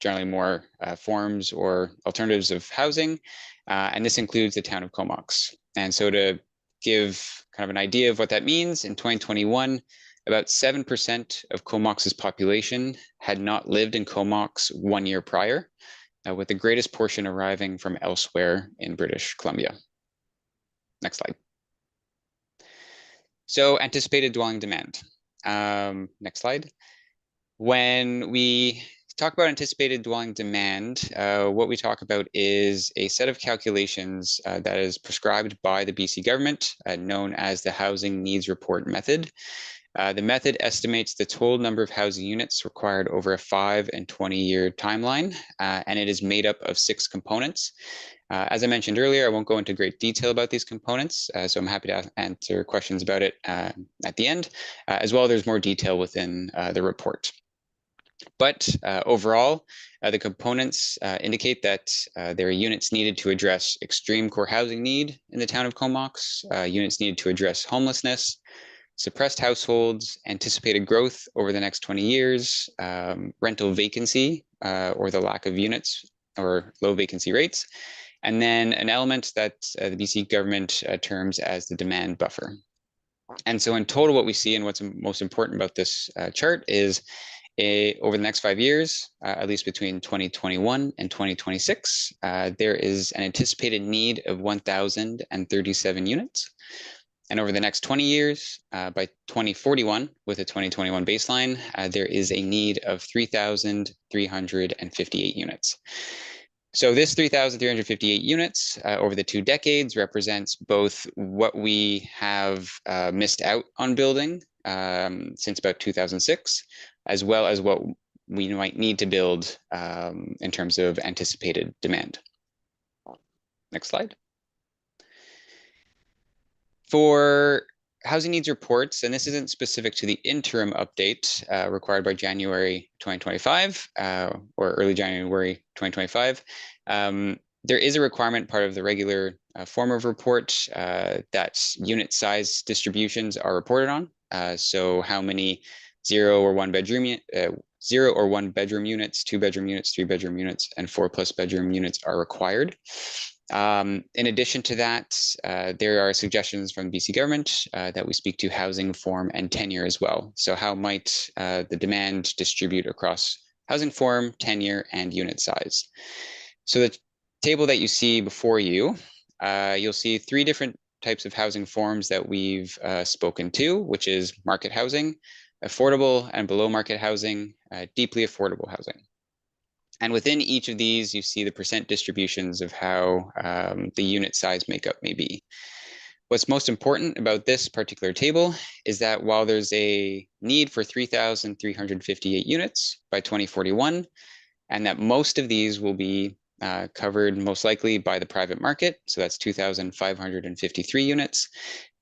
generally more forms or alternatives of housing, and this includes the town of Comox. And so to give kind of an idea of what that means, in 2021, about 7% of Comox's population had not lived in Comox 1 year prior, with the greatest portion arriving from elsewhere in British Columbia. Next slide. So anticipated dwelling demand. Next slide. When we talk about anticipated dwelling demand, what we talk about is a set of calculations that is prescribed by the BC government, known as the Housing Needs Report Method. The method estimates the total number of housing units required over a 5 and 20-year timeline, and it is made up of 6 components. As I mentioned earlier, I won't go into great detail about these components, so I'm happy to answer questions about it at the end. As well, there's more detail within the report. But overall, the components indicate that there are units needed to address extreme core housing need in the town of Comox, units needed to address homelessness, suppressed households, anticipated growth over the next 20 years, rental vacancy or the lack of units or low vacancy rates, and then an element that the BC government terms as the demand buffer. And so in total, what we see and what's most important about this chart is over the next 5 years, at least between 2021 and 2026, there is an anticipated need of 1,037 units. And over the next 20 years, by 2041, with a 2021 baseline, there is a need of 3,358 units. So this 3,358 units over the 2 decades represents both what we have missed out on building since about 2006, as well as what we might need to build in terms of anticipated demand. Next slide. For housing needs reports, and this isn't specific to the interim update required by January 2025 or early January 2025, there is a requirement part of the regular form of report that unit size distributions are reported on. So how many 0 or 1 bedroom units, 2 bedroom units, 3 bedroom units, and 4+ bedroom units are required. In addition to that, there are suggestions from the BC government that we speak to housing form and tenure as well. So how might the demand distribute across housing form, tenure, and unit size? So the table that you see before you, you'll see 3 different types of housing forms that we've spoken to, which is market housing, affordable and below market housing, deeply affordable housing. And within each of these, you see the percent distributions of how the unit size makeup may be. What's most important about this particular table is that while there's a need for 3,358 units by 2041, and that most of these will be covered most likely by the private market, so that's 2,553 units,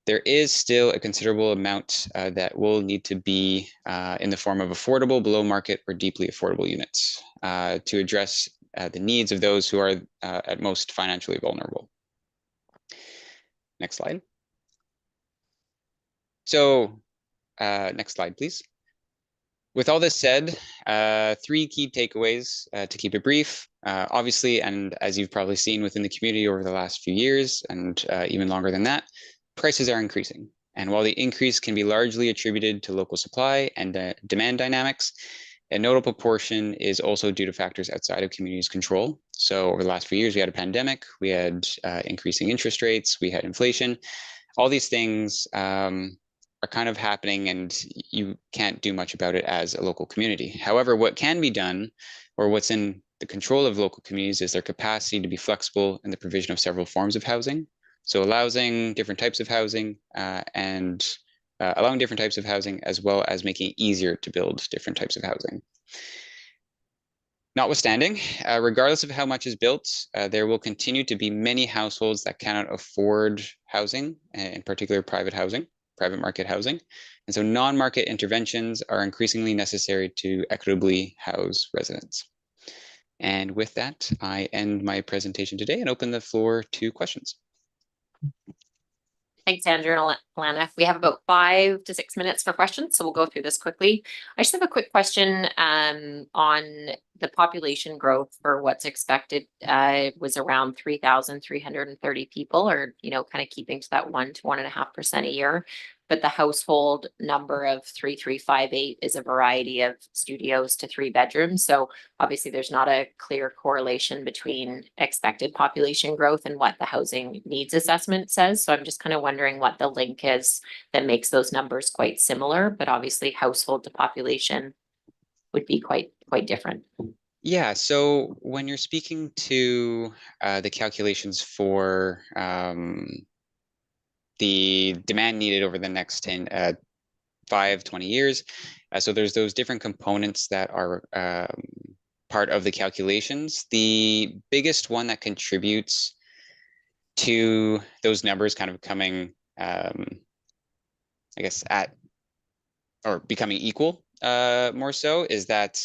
there is still a considerable amount that will need to be in the form of affordable, below market, or deeply affordable units to address the needs of those who are at most financially vulnerable. Next slide. So next slide, please. With all this said, 3 key takeaways to keep it brief. Obviously, and as you've probably seen within the community over the last few years, and even longer than that, prices are increasing. And while the increase can be largely attributed to local supply and demand dynamics, a notable portion is also due to factors outside of communities' control. So over the last few years, we had a pandemic, we had increasing interest rates, we had inflation. All these things are kind of happening and you can't do much about it as a local community. However, what can be done, or what's in the control of local communities, is their capacity to be flexible in the provision of several forms of housing. So allowing different types of housing and allowing different types of housing, as well as making it easier to build different types of housing. Notwithstanding, regardless of how much is built, there will continue to be many households that cannot afford housing, in particular private housing, private market housing. And so non-market interventions are increasingly necessary to equitably house residents. And with that, I end my presentation today and open the floor to questions. Thanks, Andrew and Alana. We have about 5 to 6 minutes for questions, so we'll go through this quickly. I just have a quick question on the population growth for what's expected. Was around 3,330 people, or kind of keeping to that 1 to 1.5% a year. But the household number of 3,358 is a variety of studios to 3 bedrooms. So obviously there's not a clear correlation between expected population growth and what the housing needs assessment says. So I'm just kind of wondering what the link is that makes those numbers quite similar, but obviously household to population would be quite different. Yeah, so when you're speaking to the calculations for the demand needed over the next 20 years. So there's those different components that are part of the calculations. The biggest one that contributes to those numbers kind of coming, I guess, at or becoming equal more so is that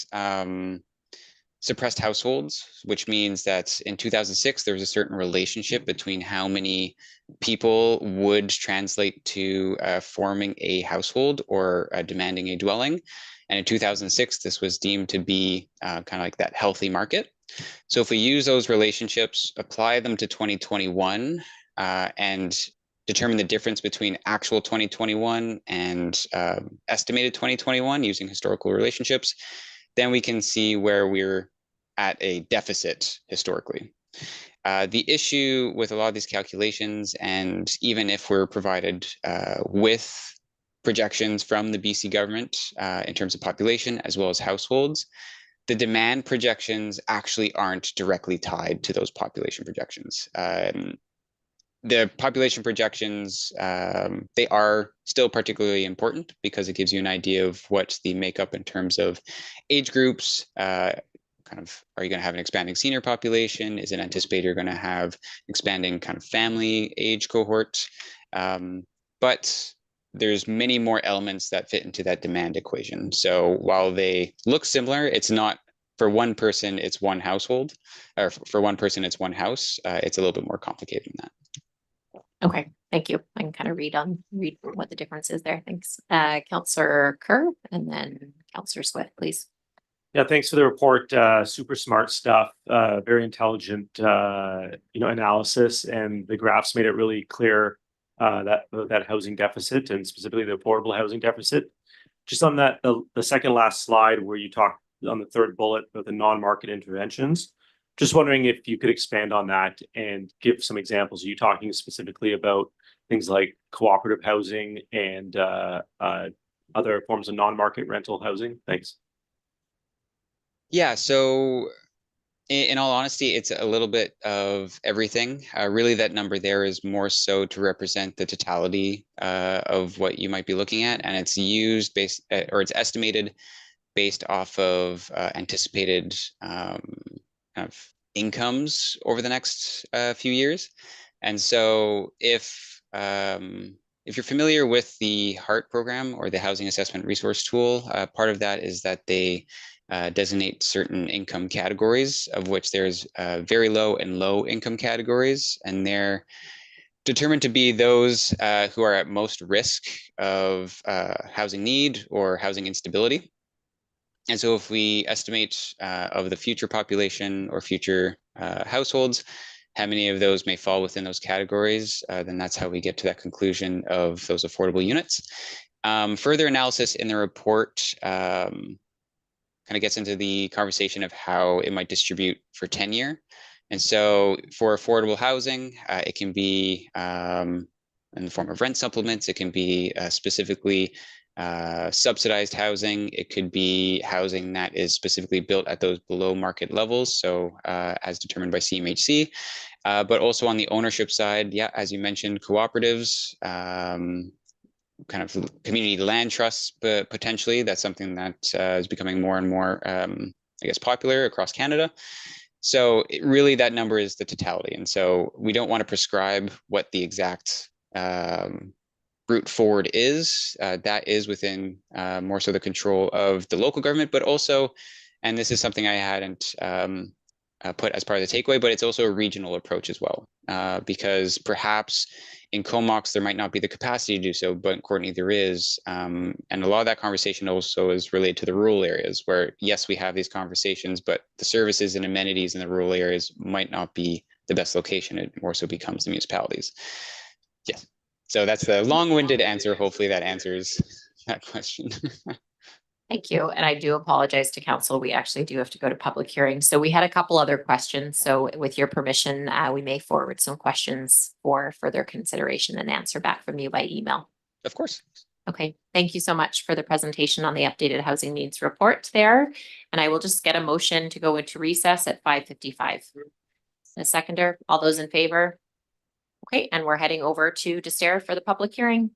suppressed households, which means that in 2006, there was a certain relationship between how many people would translate to forming a household or demanding a dwelling. And in 2006, this was deemed to be kind of like that healthy market. So if we use those relationships, apply them to 2021, and determine the difference between actual 2021 and estimated 2021 using historical relationships, then we can see where we're at a deficit historically. The issue with a lot of these calculations, and even if we're provided with projections from the BC government in terms of population as well as households, the demand projections actually aren't directly tied to those population projections. The population projections, they are still particularly important because it gives you an idea of what the makeup in terms of age groups, kind of, are you going to have an expanding senior population? Is it anticipated you're going to have expanding kind of family age cohort? But there's many more elements that fit into that demand equation. So while they look similar, it's not for one person, it's one household, or for one person, it's one house. It's a little bit more complicated than that. Okay, thank you. I can kind of read what the difference is there. Thanks. Councillor Kerr and then Councillor Swift, please. Yeah, thanks for the report. Super smart stuff, very intelligent, analysis, and the graphs made it really clear that housing deficit, and specifically the affordable housing deficit. Just on that, the second last slide where you talked on the third bullet about the non-market interventions. Just wondering if you could expand on that and give some examples. Are you talking specifically about things like cooperative housing and other forms of non-market rental housing? Thanks. Yeah, so in all honesty, it's a little bit of everything. Really, that number there is more so to represent the totality of what you might be looking at, and it's used or it's estimated based off of anticipated kind of incomes over the next few years. And so if you're familiar with the HART program or the Housing Assessment Resource Tool, part of that is that they designate certain income categories, of which there's very low and low income categories, and they're determined to be those who are at most risk of housing need or housing instability. And so if we estimate of the future population or future households, how many of those may fall within those categories, then that's how we get to that conclusion of those affordable units. Further analysis in the report kind of gets into the conversation of how it might distribute for tenure. And so for affordable housing, it can be in the form of rent supplements. It can be specifically subsidized housing. It could be housing that is specifically built at those below market levels, so as determined by CMHC. But also on the ownership side, yeah, as you mentioned, cooperatives, kind of community land trusts, but potentially that's something that is becoming more and more, I guess, popular across Canada. So really that number is the totality. And so we don't want to prescribe what the exact route forward is. That is within more so the control of the local government, but also, and this is something I hadn't put as part of the takeaway, but it's also a regional approach as well, because perhaps in Comox there might not be the capacity to do so, but in Courtenay there is, and a lot of that conversation also is related to the rural areas where, yes, we have these conversations, but the services and amenities in the rural areas might not be the best location. It more so becomes the municipalities. Yes. So that's the long-winded answer. Hopefully that answers that question. Thank you. And I do apologize to council. We actually do have to go to public hearing. So we had a couple other questions. So with your permission, we may forward some questions for further consideration and answer back from you by email. Of course. Okay. Thank you so much for the presentation on the updated housing needs report there. And I will just get a motion to go into recess at 5:55. A seconder, all those in favor? Okay, and we're heading over to D'Estaire for the public hearing.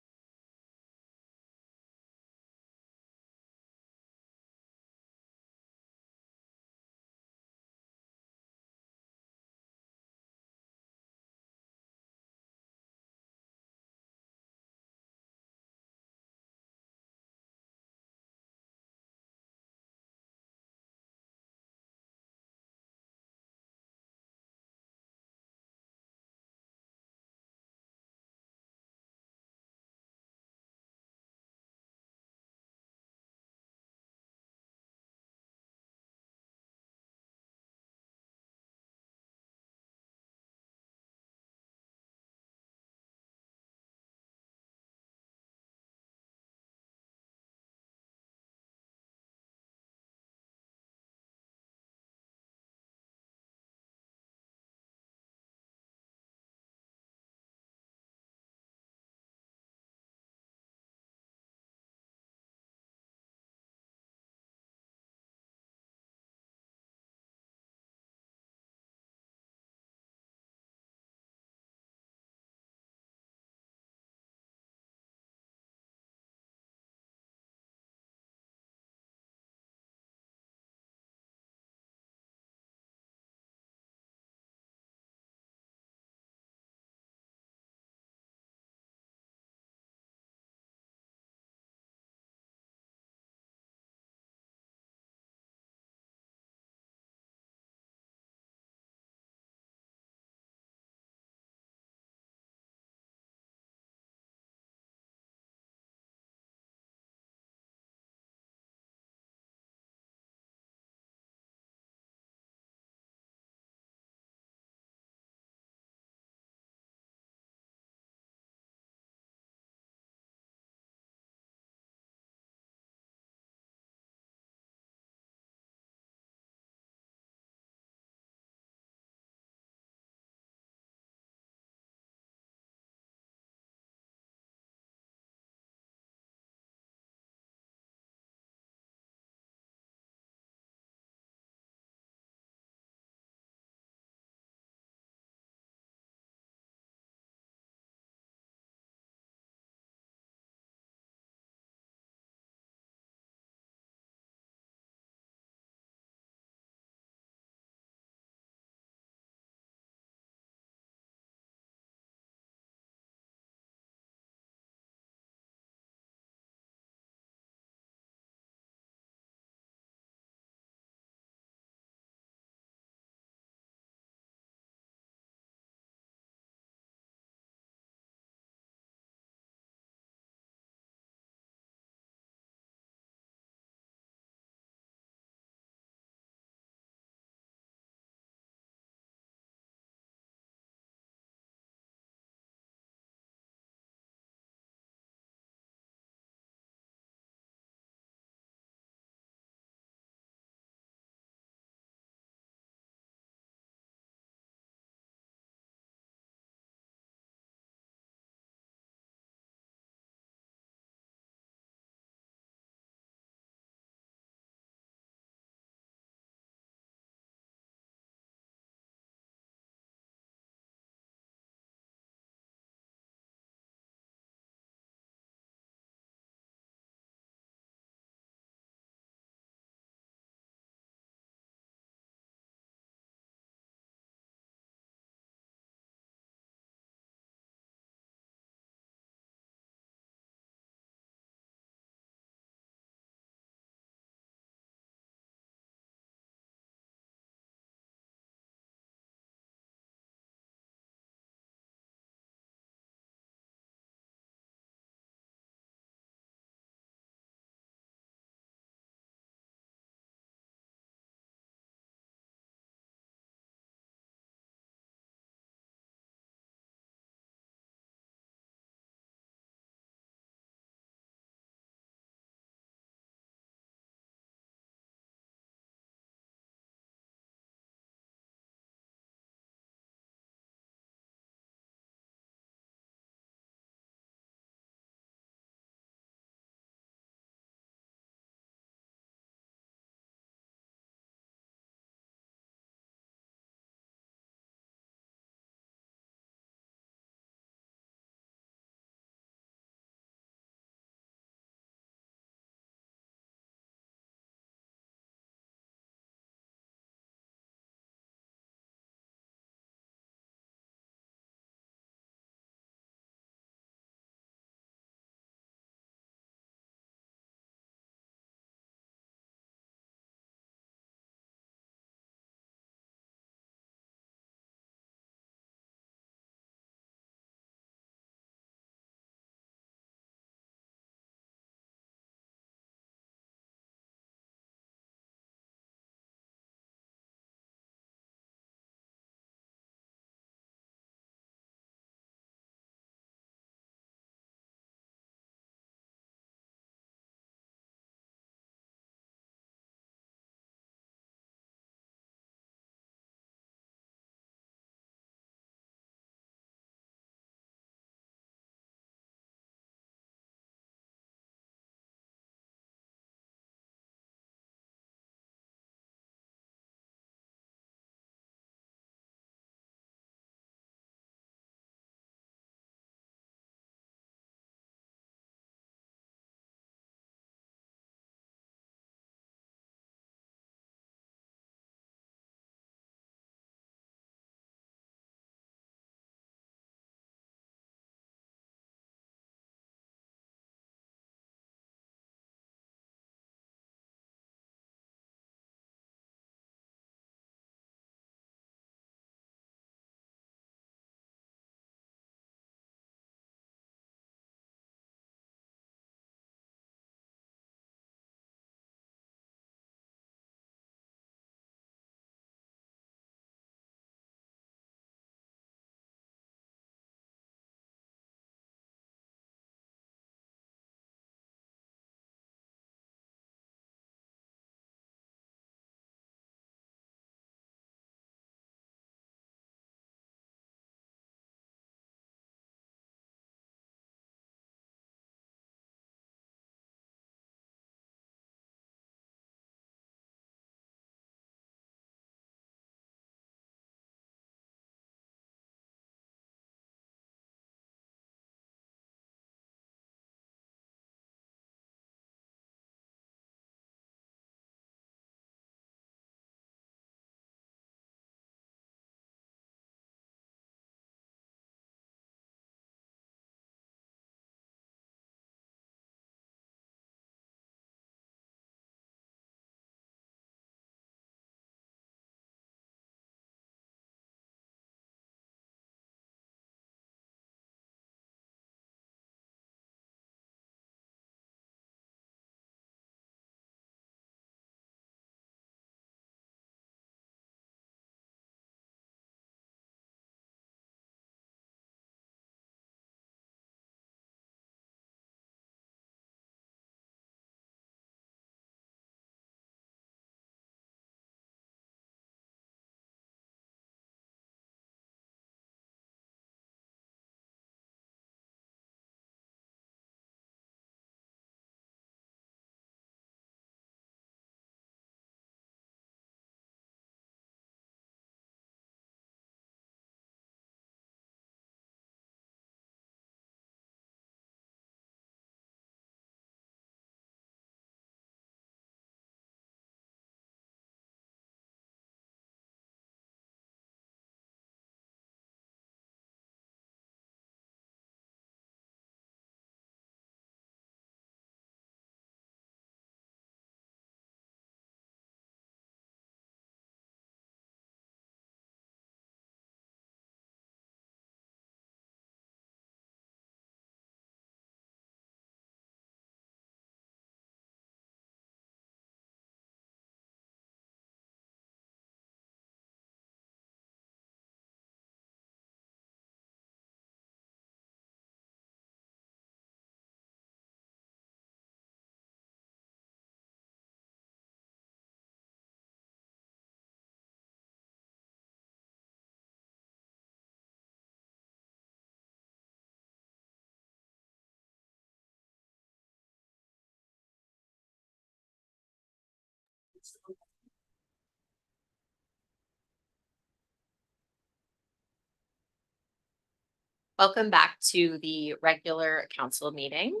Welcome back to the regular council meeting,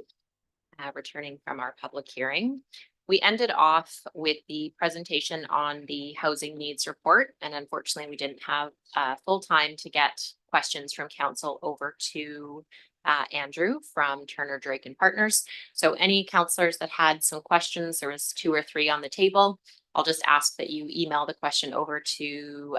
returning from our public hearing. We ended off with the presentation on the housing needs report, and unfortunately, we didn't have full time to get questions from council over to Andrew from Turner Drake and Partners. So any counselors that had some questions, there was 2 or 3 on the table. I'll just ask that you email the question over to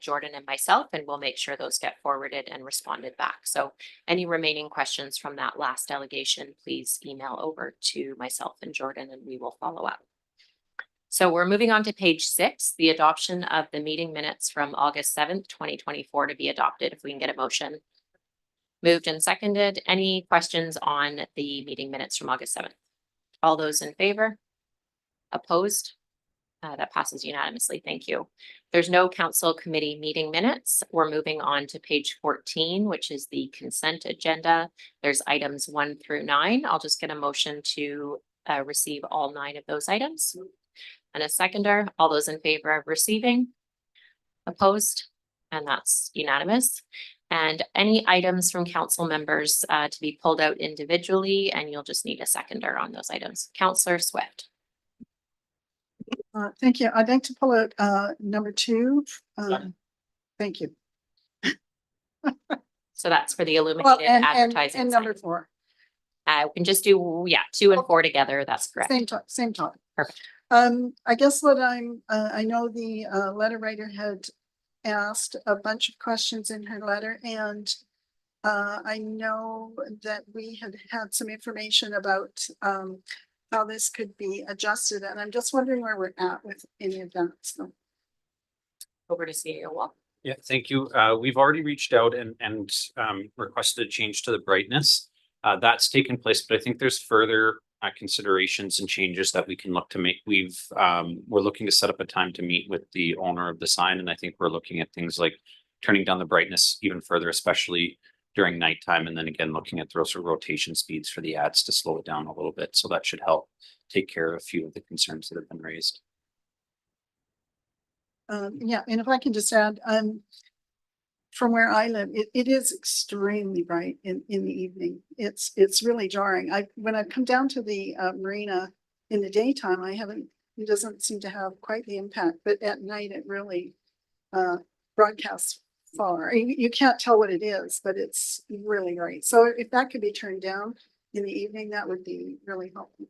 Jordan and myself, and we'll make sure those get forwarded and responded back. So any remaining questions from that last delegation, please email over to myself and Jordan, and we will follow up. So we're moving on to page 6, the adoption of the meeting minutes from August 7th, 2024 to be adopted. If we can get a motion. Moved and seconded. Any questions on the meeting minutes from August 7th? All those in favor? Opposed? That passes unanimously. Thank you. There's no council committee meeting minutes. We're moving on to page 14, which is the consent agenda. There's items 1 through 9. I'll just get a motion to receive all 9 of those items. And a seconder. All those in favor of receiving? Opposed? And that's unanimous. And any items from council members to be pulled out individually, and you'll just need a seconder on those items. Councillor Swift. Thank you. I'd like to pull out number 2. Thank you. So that's for the Well, illuminated advertising. and number 4. We can just do, 2 and 4 together. That's correct. Same time. Perfect. I guess what I know the letter writer had asked a bunch of questions in her letter, and I know that we had some information about how this could be adjusted, and I'm just wondering where we're at with any of that. So. Over to CAO Wall. Yeah, thank you. We've already reached out and requested a change to the brightness. That's taken place, but I think there's further considerations and changes that we can look to make. We're looking to set up a time to meet with the owner of the sign, and I think we're looking at things like turning down the brightness even further, especially during nighttime, and then again looking at those rotation speeds for the ads to slow it down a little bit. So that should help take care of a few of the concerns that have been raised. Yeah, and if I can just add, from where I live, it is extremely bright in the evening. It's really jarring. When I come down to the marina in the daytime, it doesn't seem to have quite the impact, but at night it really broadcasts far. You can't tell what it is, but it's really bright. So if that could be turned down in the evening, that would be really helpful.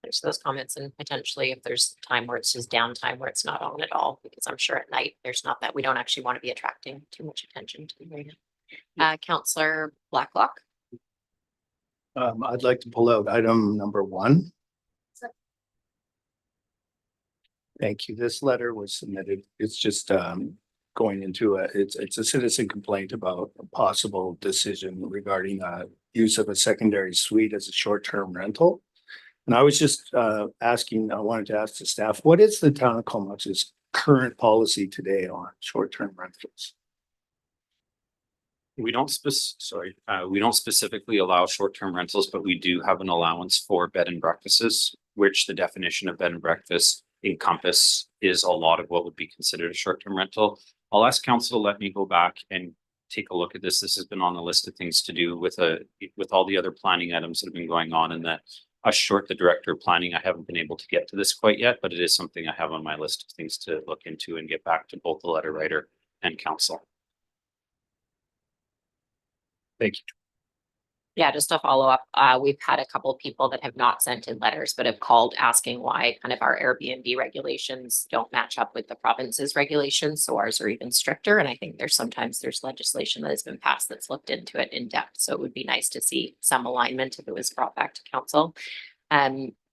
There's those comments, and potentially if there's time where it's just downtime where it's not on at all, because I'm sure at night there's not that. We don't actually want to be attracting too much attention to the marina. Councillor Blacklock. I'd like to pull out item number 1. Thank you. This letter was submitted. It's just going into it's a citizen complaint about a possible decision regarding use of a secondary suite as a short-term rental. And I was just I wanted to ask the staff, what is the town of Comox's current policy today on short-term rentals? We don't specifically allow short-term rentals, but we do have an allowance for bed and breakfasts, which the definition of bed and breakfast encompass is a lot of what would be considered a short-term rental. I'll ask council to let me go back and take a look at this. This has been on the list of things to do with all the other planning items that have been going on, and that the director of planning, I haven't been able to get to this quite yet, but it is something I have on my list of things to look into and get back to both the letter writer and council. Thank you. Yeah, just to follow up, we've had a couple of people that have not sent in letters, but have called asking why kind of our Airbnb regulations don't match up with the province's regulations. So ours are even stricter. And I think there's legislation that has been passed that's looked into it in depth. So it would be nice to see some alignment if it was brought back to council.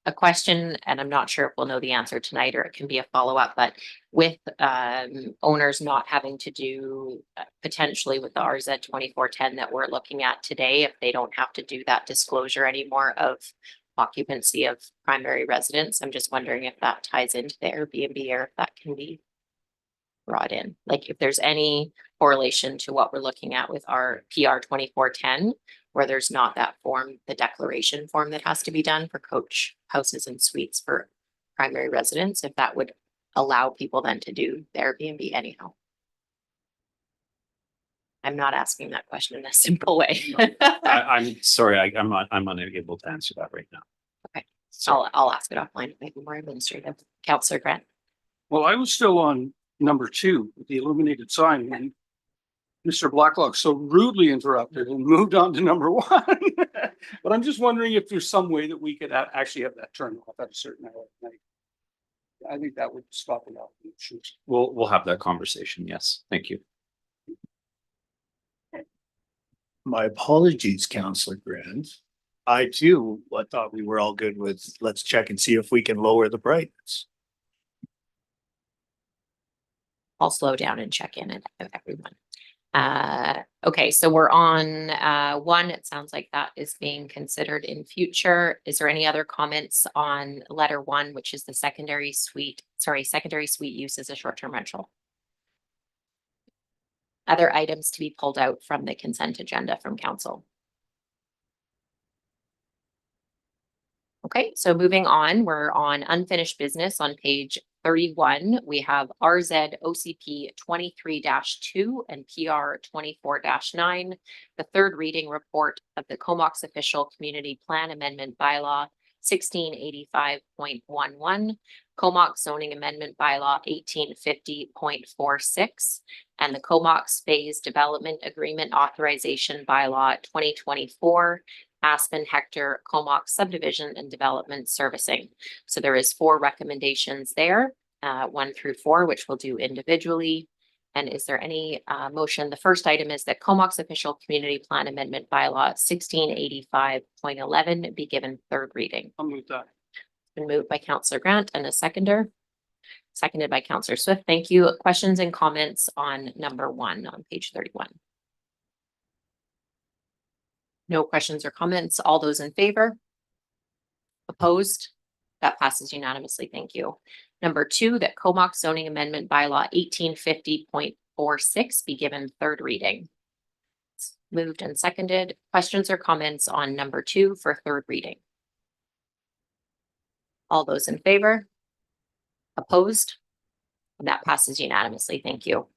A question, and I'm not sure if we'll know the answer tonight or it can be a follow-up, but with owners not having to do potentially with the RZ 2410 that we're looking at today, if they don't have to do that disclosure anymore of occupancy of primary residence, I'm just wondering if that ties into the Airbnb or if that can be brought in. Like if there's any correlation to what we're looking at with our PR 2410 where there's not that form, the declaration form that has to be done for coach houses and suites for primary residents, if that would allow people then to do their Airbnb anyhow. I'm not asking that question in a simple way. I'm sorry, I'm unable to answer that right now. Okay. So I'll ask it offline, maybe more administrative. Counselor Grant. Well, I was still on number 2, with the illuminated sign, when Mr. Blacklock so rudely interrupted and moved on to number 1. But I'm just wondering if there's some way that we could actually have that turned off at a certain hour at night. I think that would stop a lot of issues. we'll have that conversation. Yes, thank you. My apologies, Counselor Grant. I too, I thought we were all good with, let's check and see if we can lower the brightness. I'll slow down and check in and everyone. Okay, so we're on 1. It sounds like that is being considered in future. Is there any other comments on letter 1, which is the secondary suite use as a short-term rental? Other items to be pulled out from the consent agenda from council? Okay, so moving on, we're on unfinished business on page 31. We have RZ OCP 23-2 and PR 24-9, the third reading report of the Comox Official Community Plan Amendment Bylaw 1685.11, Comox Zoning Amendment Bylaw 1850.46, and the Comox Phase Development Agreement Authorization Bylaw 2024, Aspen Hector Comox Subdivision and Development Servicing. So there is 4 recommendations there, 1 through 4, which we'll do individually. And is there any motion? The first item is that Comox Official Community Plan Amendment Bylaw 1685.11 be given third reading. I'll move that. It's been moved by Councillor Grant and a seconded by Councillor Swift. Thank you. Questions and comments on number 1 on page 31? No questions or comments. All those in favor? Opposed? That passes unanimously. Thank you. Number 2, that Comox Zoning Amendment Bylaw 1850.46 be given third reading. It's moved and seconded. Questions or comments on number 2 for third reading? All those in favor? Opposed? And that passes unanimously. Thank you.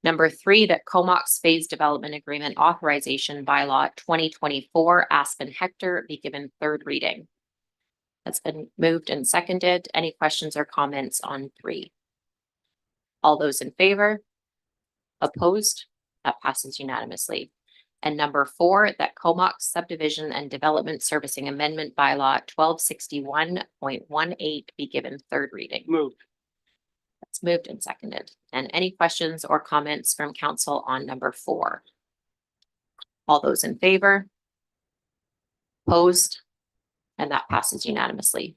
Number 3, that Comox Phase Development Agreement Authorization Bylaw 2024 Aspen Hector be given third reading. That's been moved and seconded. Any questions or comments on 3? All those in favor? Opposed? That passes unanimously. And number 4, that Comox Subdivision and Development Servicing Amendment Bylaw 1261.18 be given third reading. Moved. That's moved and seconded. And any questions or comments from council on number 4? All those in favor? Opposed? And that passes unanimously.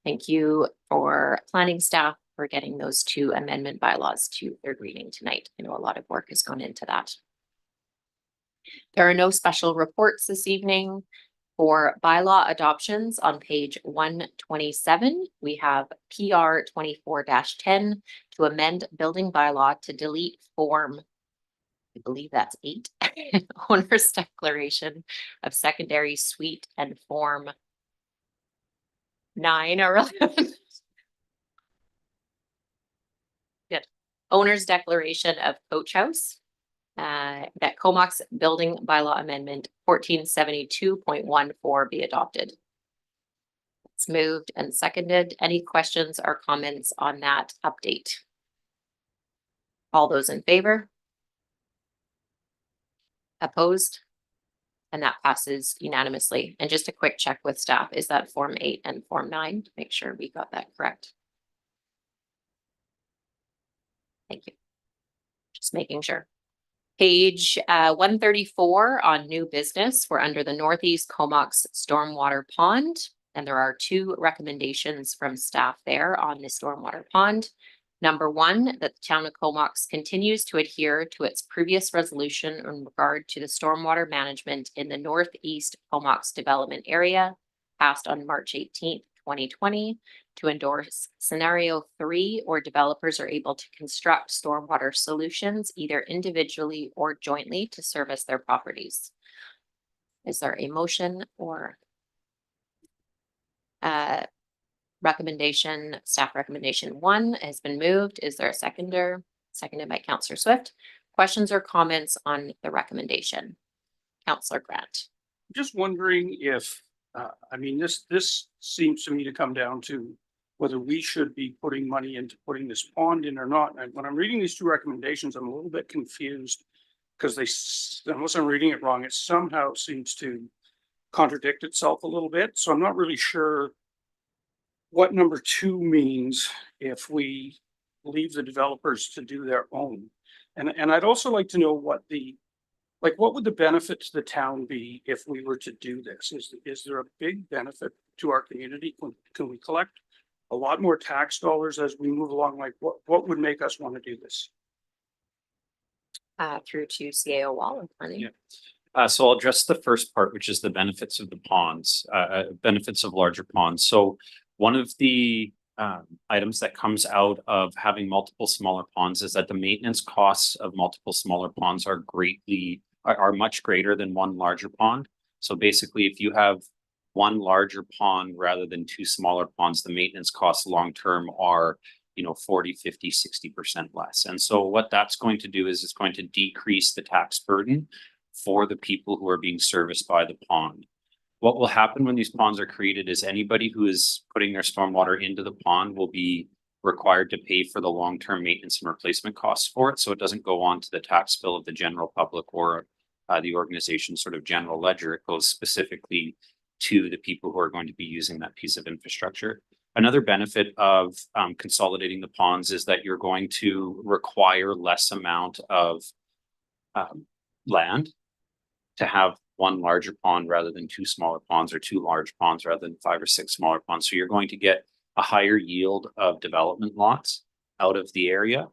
Thank you for planning staff for getting those 2 amendment bylaws to third reading tonight. I know a lot of work has gone into that. There are no special reports this evening. For bylaw adoptions on page 127, we have PR 24-10 to amend building bylaw to delete form, I believe that's 8, owner's declaration of secondary suite and form 9 or 11. Good. Owner's declaration of coach house. That Comox Building Bylaw Amendment 1472.14 be adopted. It's moved and seconded. Any questions or comments on that update? All those in favor? Opposed? And that passes unanimously. And just a quick check with staff, is that Form 8 and Form 9 to make sure we got that correct? Thank you. Just making sure. Page 134 on new business, we're under the Northeast Comox Stormwater Pond, and there are 2 recommendations from staff there on the stormwater pond. Number 1, that the town of Comox continues to adhere to its previous resolution in regard to the stormwater management in the Northeast Comox development area, passed on March 18th, 2020, to endorse scenario 3, or developers are able to construct stormwater solutions either individually or jointly to service their properties. Is there a motion or recommendation, staff recommendation 1 has been moved. Is there a seconder? Seconded by Counselor Swift. Questions or comments on the recommendation? Counselor Grant. Just wondering if, I mean, this seems to me to come down to whether we should be putting money into putting this pond in or not. And when I'm reading these two recommendations, I'm a little bit confused because unless I'm reading it wrong, it somehow seems to contradict itself a little bit. So I'm not really sure what number 2 means if we leave the developers to do their own. And I'd also like to know what would the benefit to the town be if we were to do this? Is there a big benefit to our community? Can we collect a lot more tax dollars as we move along? Like what would make us want to do this? Through to CAO Wall and planning. Yeah. So I'll address the first part, which is the benefits of the ponds, benefits of larger ponds. So one of the items that comes out of having multiple smaller ponds is that the maintenance costs of multiple smaller ponds are much greater than one larger pond. So basically, if you have one larger pond rather than 2 smaller ponds, the maintenance costs long-term are 40, 50, 60% less. And so what that's going to do is it's going to decrease the tax burden for the people who are being serviced by the pond. What will happen when these ponds are created is anybody who is putting their stormwater into the pond will be required to pay for the long-term maintenance and replacement costs for it. So it doesn't go on to the tax bill of the general public or the organization's sort of general ledger. It goes specifically to the people who are going to be using that piece of infrastructure. Another benefit of consolidating the ponds is that you're going to require less amount of land to have one larger pond rather than 2 smaller ponds, or 2 large ponds rather than 5 or 6 smaller ponds. So you're going to get a higher yield of development lots out of the area,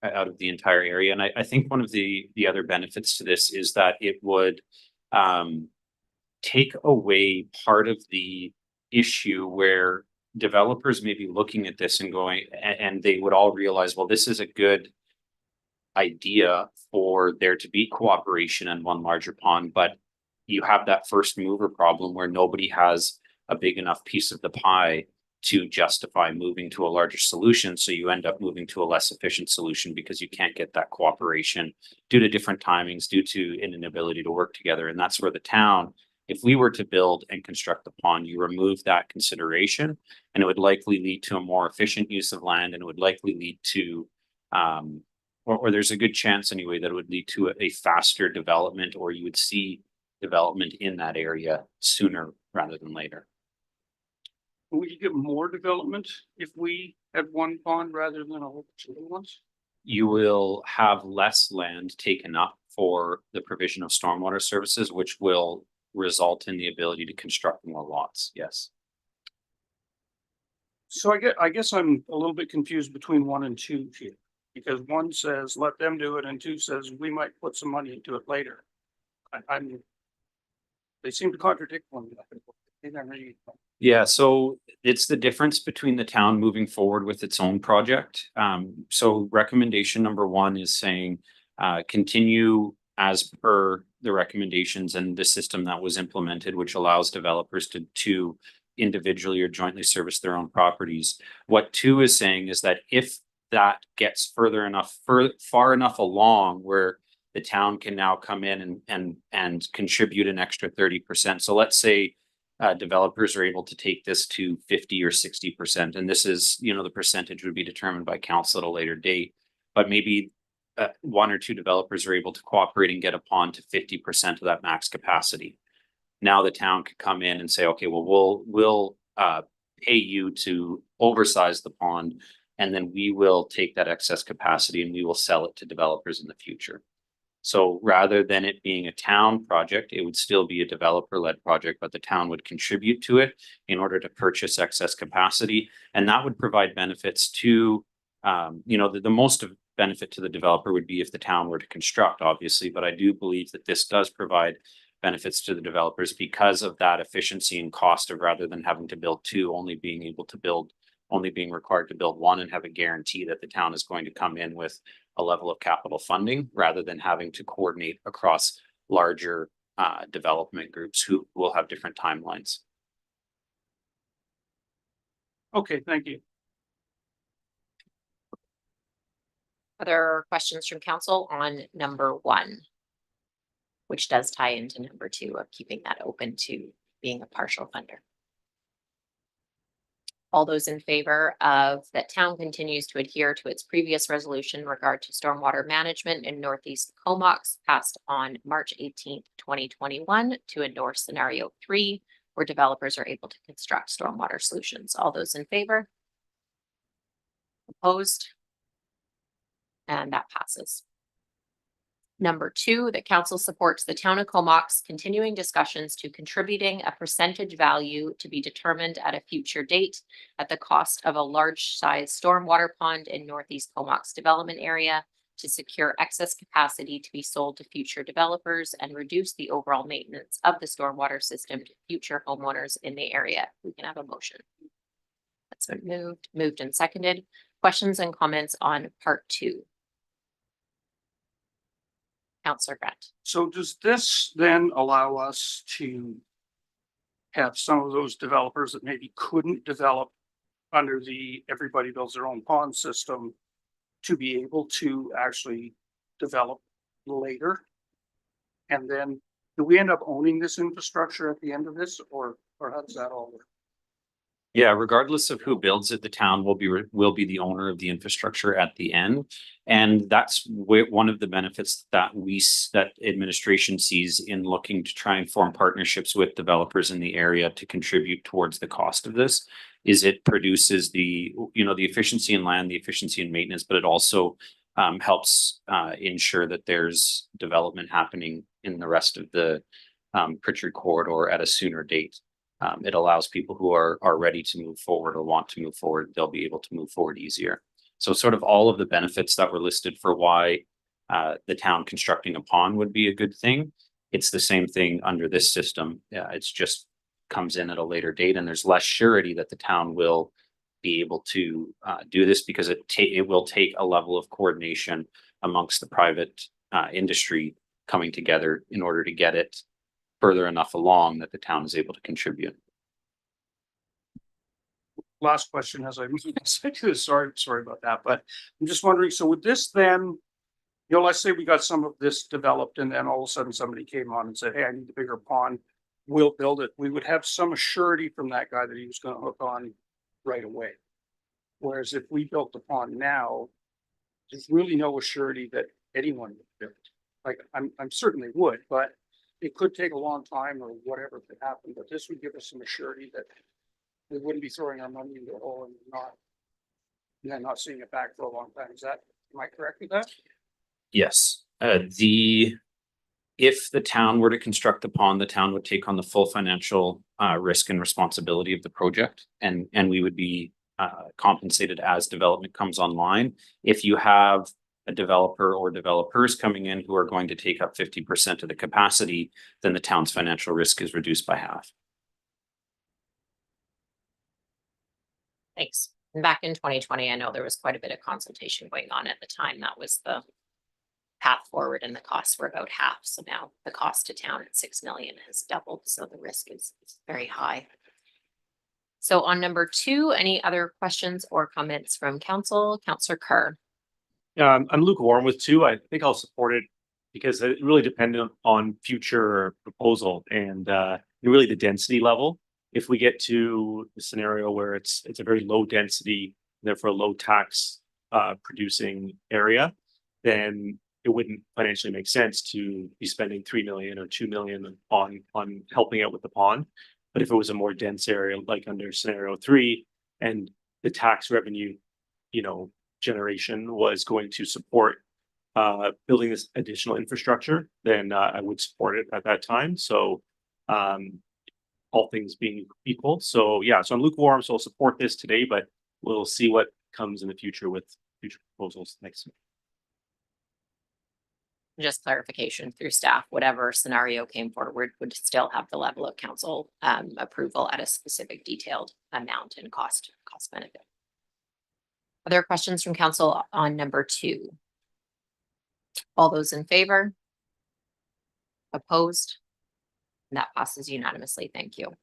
out of the entire area. And I think one of the other benefits to this is that it would take away part of the issue where developers may be looking at this and going, and they would all realize, well, this is a good idea for there to be cooperation in one larger pond, but you have that first mover problem where nobody has a big enough piece of the pie to justify moving to a larger solution. So you end up moving to a less efficient solution because you can't get that cooperation due to different timings, due to an inability to work together. And that's where the town, if we were to build and construct the pond, you remove that consideration, and it would likely lead to a more efficient use of land, and it would likely lead to, or there's a good chance anyway, that it would lead to a faster development, or you would see development in that area sooner rather than later. Would you get more development if we had one pond rather than a whole bunch of little ones? You will have less land taken up for the provision of stormwater services, which will result in the ability to construct more lots. Yes. So I guess I'm a little bit confused between 1 and 2 here, because 1 says let them do it and 2 says we might put some money into it later. They seem to contradict one another. Yeah, so it's the difference between the town moving forward with its own project. So recommendation number 1 is saying continue as per the recommendations and the system that was implemented, which allows developers to individually or jointly service their own properties. What 2 is saying is that if that gets far enough along where the town can now come in and contribute an extra 30%. So let's say developers are able to take this to 50 or 60%. And this is, the percentage would be determined by council at a later date, but maybe 1 or 2 developers are able to cooperate and get a pond to 50% of that max capacity. Now the town could come in and say, okay, well, we'll pay you to oversize the pond, and then we will take that excess capacity and we will sell it to developers in the future. So rather than it being a town project, it would still be a developer-led project, but the town would contribute to it in order to purchase excess capacity. And that would provide benefits to, the most benefit to the developer would be if the town were to construct, obviously. But I do believe that this does provide benefits to the developers because of that efficiency and cost of, rather than having to build 2, only being required to build 1 and have a guarantee that the town is going to come in with a level of capital funding, rather than having to coordinate across larger development groups who will have different timelines. Okay, thank you. Other questions from council on number 1? Which does tie into number 2 of keeping that open to being a partial funder. All those in favor of that town continues to adhere to its previous resolution in regard to stormwater management in Northeast Comox passed on March 18th, 2021 to endorse scenario 3, where developers are able to construct stormwater solutions. All those in favor? Opposed? And that passes. Number 2, the council supports the town of Comox continuing discussions to contributing a percentage value to be determined at a future date at the cost of a large size stormwater pond in Northeast Comox development area to secure excess capacity to be sold to future developers and reduce the overall maintenance of the stormwater system to future homeowners in the area. We can have a motion. That's been moved and seconded. Questions and comments on part 2? Councillor Grant. So does this then allow us to have some of those developers that maybe couldn't develop under the everybody builds their own pond system to be able to actually develop later? And then do we end up owning this infrastructure at the end of this, or how does that all work? Yeah, regardless of who builds it, the town will be the owner of the infrastructure at the end. And that's one of the benefits that that administration sees in looking to try and form partnerships with developers in the area to contribute towards the cost of this, is it produces the efficiency in land, the efficiency in maintenance, but it also helps ensure that there's development happening in the rest of the Pritchard corridor at a sooner date. It allows people who are ready to move forward or want to move forward, they'll be able to move forward easier. So sort of all of the benefits that were listed for why the town constructing a pond would be a good thing. It's the same thing under this system. It's just comes in at a later date, and there's less surety that the town will be able to do this, because it will take a level of coordination amongst the private industry coming together in order to get it further enough along that the town is able to contribute. Last question as I do this, sorry about that, but I'm just wondering, so would this then, let's say we got some of this developed and then all of a sudden somebody came on and said, hey, I need a bigger pond, we'll build it. We would have some surety from that guy that he was going to hook on right away. Whereas if we built the pond now, there's really no surety that anyone would build. Like I'm certainly would, but it could take a long time or whatever could happen, but this would give us some surety that we wouldn't be throwing our money into a hole and not seeing it back for a long time. Am I correct with that? Yes. If the town were to construct the pond, the town would take on the full financial risk and responsibility of the project, and we would be compensated as development comes online. If you have a developer or developers coming in who are going to take up 50% of the capacity, then the town's financial risk is reduced by half. Thanks. And back in 2020, I know there was quite a bit of consultation going on at the time. That was the path forward, and the costs were about half. So now the cost to town at 6 million has doubled. So the risk is very high. So on number 2, any other questions or comments from council? Councillor Kerr. I'm lukewarm with 2. I think I'll support it because it really depended on future proposal and really the density level. If we get to the scenario where it's a very low density, therefore low tax producing area, then it wouldn't financially make sense to be spending 3 million or 2 million on helping out with the pond. But if it was a more dense area, like under scenario 3, and the tax revenue, generation was going to support building this additional infrastructure, then I would support it at that time. So all things being equal. So I'm lukewarm, so I'll support this today, but we'll see what comes in the future with future proposals next week. Just clarification through staff, whatever scenario came forward would still have the level of council approval at a specific detailed amount and cost benefit. Other questions from council on number 2? All those in favor? Opposed? And that passes unanimously. Thank you.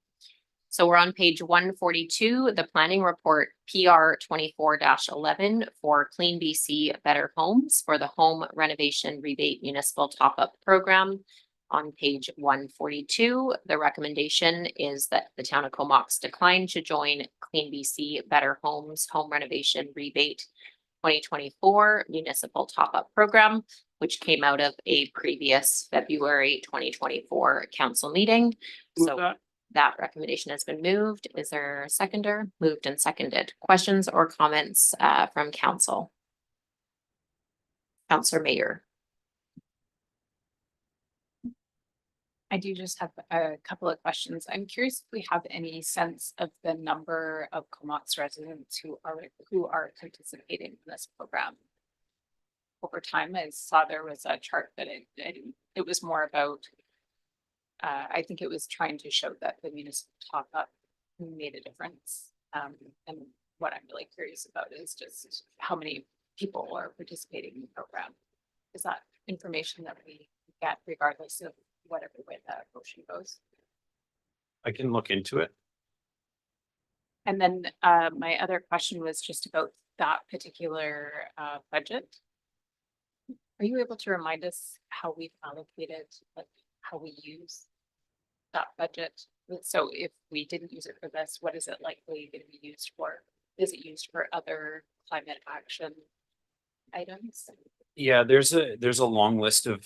So we're on page 142, the planning report PR 24-11 for Clean BC Better Homes for the Home Renovation Rebate Municipal Top-Up Program. On page 142, the recommendation is that the town of Comox decline to join Clean BC Better Homes Home Renovation Rebate 2024 Municipal Top-Up Program, which came out of a previous February 2024 council meeting. Move So that. that recommendation has been moved. Is there a seconder? Moved and seconded. Questions or comments from council? Councillor Mayor. I do just have a couple of questions. I'm curious if we have any sense of the number of Comox residents who are participating in this program. Over time, I saw there was a chart that it was more about. I think it was trying to show that the municipal top-up made a difference. And what I'm really curious about is just how many people are participating in the program. Is that information that we get regardless of whatever way the motion goes? I can look into it. And then my other question was just about that particular budget. Are you able to remind us how we've allocated, like how we use that budget? So if we didn't use it for this, what is it likely going to be used for? Is it used for other climate action items? Yeah, there's a long list of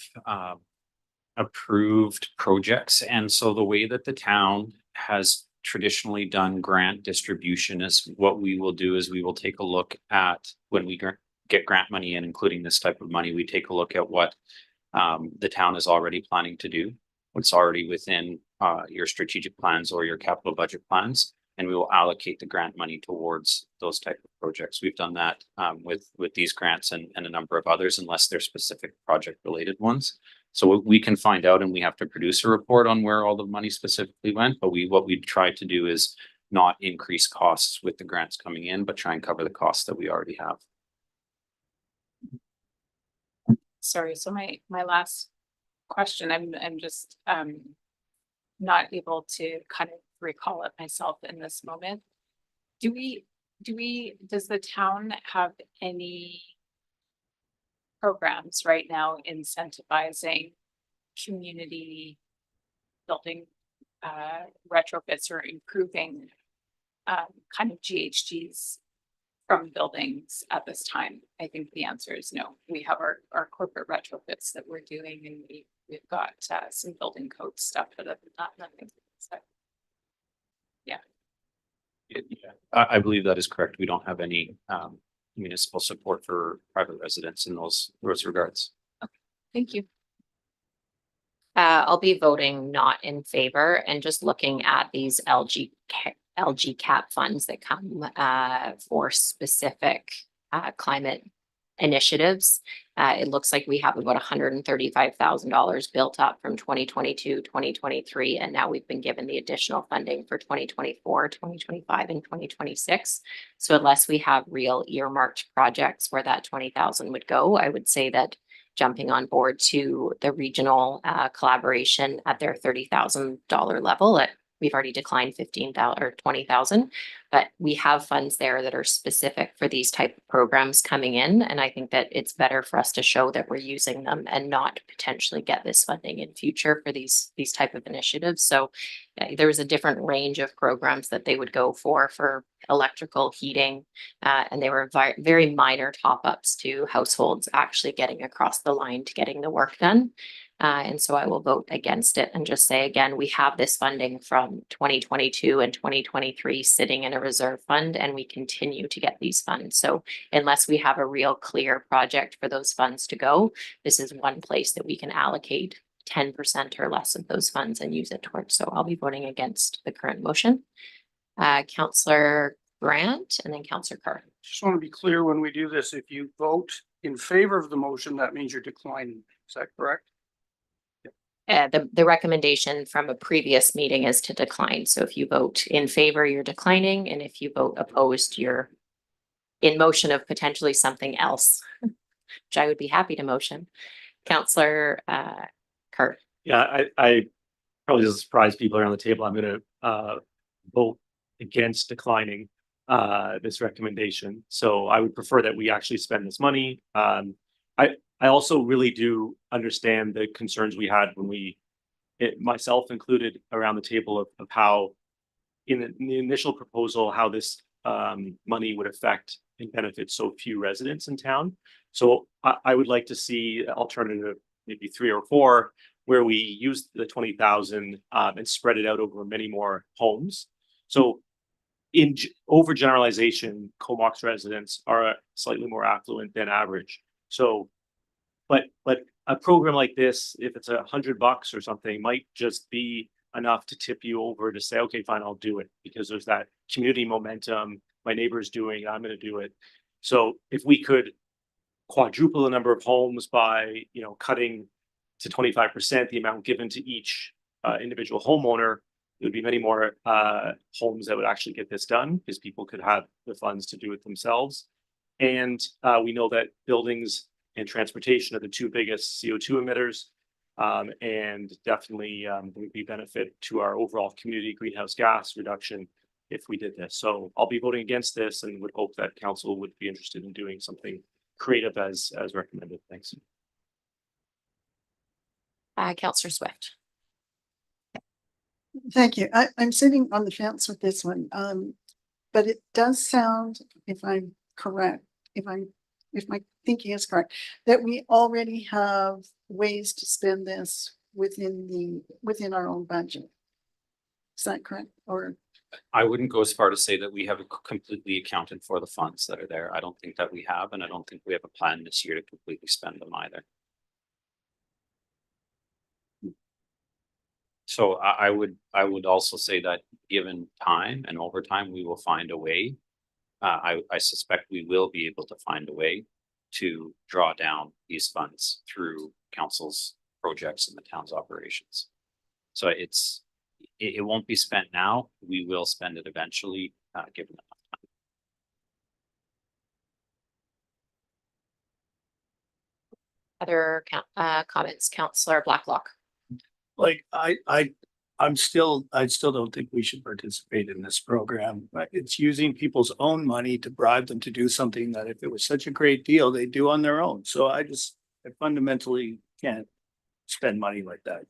approved projects. And so the way that the town has traditionally done grant distribution is what we will do is we will take a look at when we get grant money in, including this type of money, we take a look at what the town is already planning to do, what's already within your strategic plans or your capital budget plans, and we will allocate the grant money towards those type of projects. We've done that with these grants and a number of others, unless they're specific project related ones. So we can find out, and we have to produce a report on where all the money specifically went. But what we try to do is not increase costs with the grants coming in, but try and cover the costs that we already have. Sorry, so my last question, I'm just not able to kind of recall it myself in this moment. Does the town have any programs right now incentivizing community building retrofits or improving kind of GHGs from buildings at this time? I think the answer is no. We have our corporate retrofits that we're doing, and we've got some building code stuff, but nothing. So, yeah. I believe that is correct. We don't have any municipal support for private residents in those regards. Thank you. I'll be voting not in favor, and just looking at these LG cap funds that come for specific climate initiatives. It looks like we have about $135,000 built up from 2022, 2023, and now we've been given the additional funding for 2024, 2025, and 2026. So unless we have real earmarked projects where that 20,000 would go, I would say that jumping on board to the regional collaboration at their $30,000 level. We've already declined 15,000 or 20,000, but we have funds there that are specific for these type of programs coming in. And I think that it's better for us to show that we're using them and not potentially get this funding in future for these type of initiatives. So there was a different range of programs that they would go for electrical heating, and they were very minor top-ups to households actually getting across the line to getting the work done. And so I will vote against it and just say, again, we have this funding from 2022 and 2023 sitting in a reserve fund, and we continue to get these funds. So unless we have a real clear project for those funds to go, this is one place that we can allocate 10% or less of those funds and use it towards. So I'll be voting against the current motion. Councillor Grant and then Councillor Carr. Just want to be clear when we do this, if you vote in favor of the motion, that means you're declining. Is that correct? The recommendation from a previous meeting is to decline. So if you vote in favor, you're declining. And if you vote opposed, you're in motion of potentially something else, which I would be happy to motion. Councillor Carr. Yeah, I probably doesn't surprise people around the table, I'm gonna vote against declining this recommendation. So I would prefer that we actually spend this money. I also really do understand the concerns we had when myself included around the table of how in the initial proposal, how this money would affect and benefit so few residents in town. So I would like to see alternative, maybe 3 or 4, where we use the 20,000 and spread it out over many more homes. So in overgeneralization, Comox residents are slightly more affluent than average. So, but a program like this, if it's $100 or something, might just be enough to tip you over to say, okay, fine, I'll do it, because there's that community momentum. My neighbor's doing it, I'm going to do it. So if we could quadruple the number of homes by, cutting to 25% the amount given to each individual homeowner, there would be many more homes that would actually get this done, because people could have the funds to do it themselves. And we know that buildings and transportation are the 2 biggest CO2 emitters. And definitely there would be benefit to our overall community greenhouse gas reduction if we did this. So I'll be voting against this and would hope that council would be interested in doing something creative as recommended. Thanks. Councillor Swift. Thank you. I'm sitting on the fence with this one. But it does sound, if I'm correct, if my thinking is correct, that we already have ways to spend this within our own budget. Is that correct? Or I wouldn't go as far to say that we have completely accounted for the funds that are there. I don't think that we have, and I don't think we have a plan this year to completely spend them either. So I would also say that given time and over time, we will find a way. I suspect we will be able to find a way to draw down these funds through council's projects and the town's operations. So it won't be spent now. We will spend it eventually, given enough time. Other comments, Councillor Blacklock. Like, I still don't think we should participate in this program. It's using people's own money to bribe them to do something that if it was such a great deal, they'd do on their own. So I fundamentally can't spend money like that.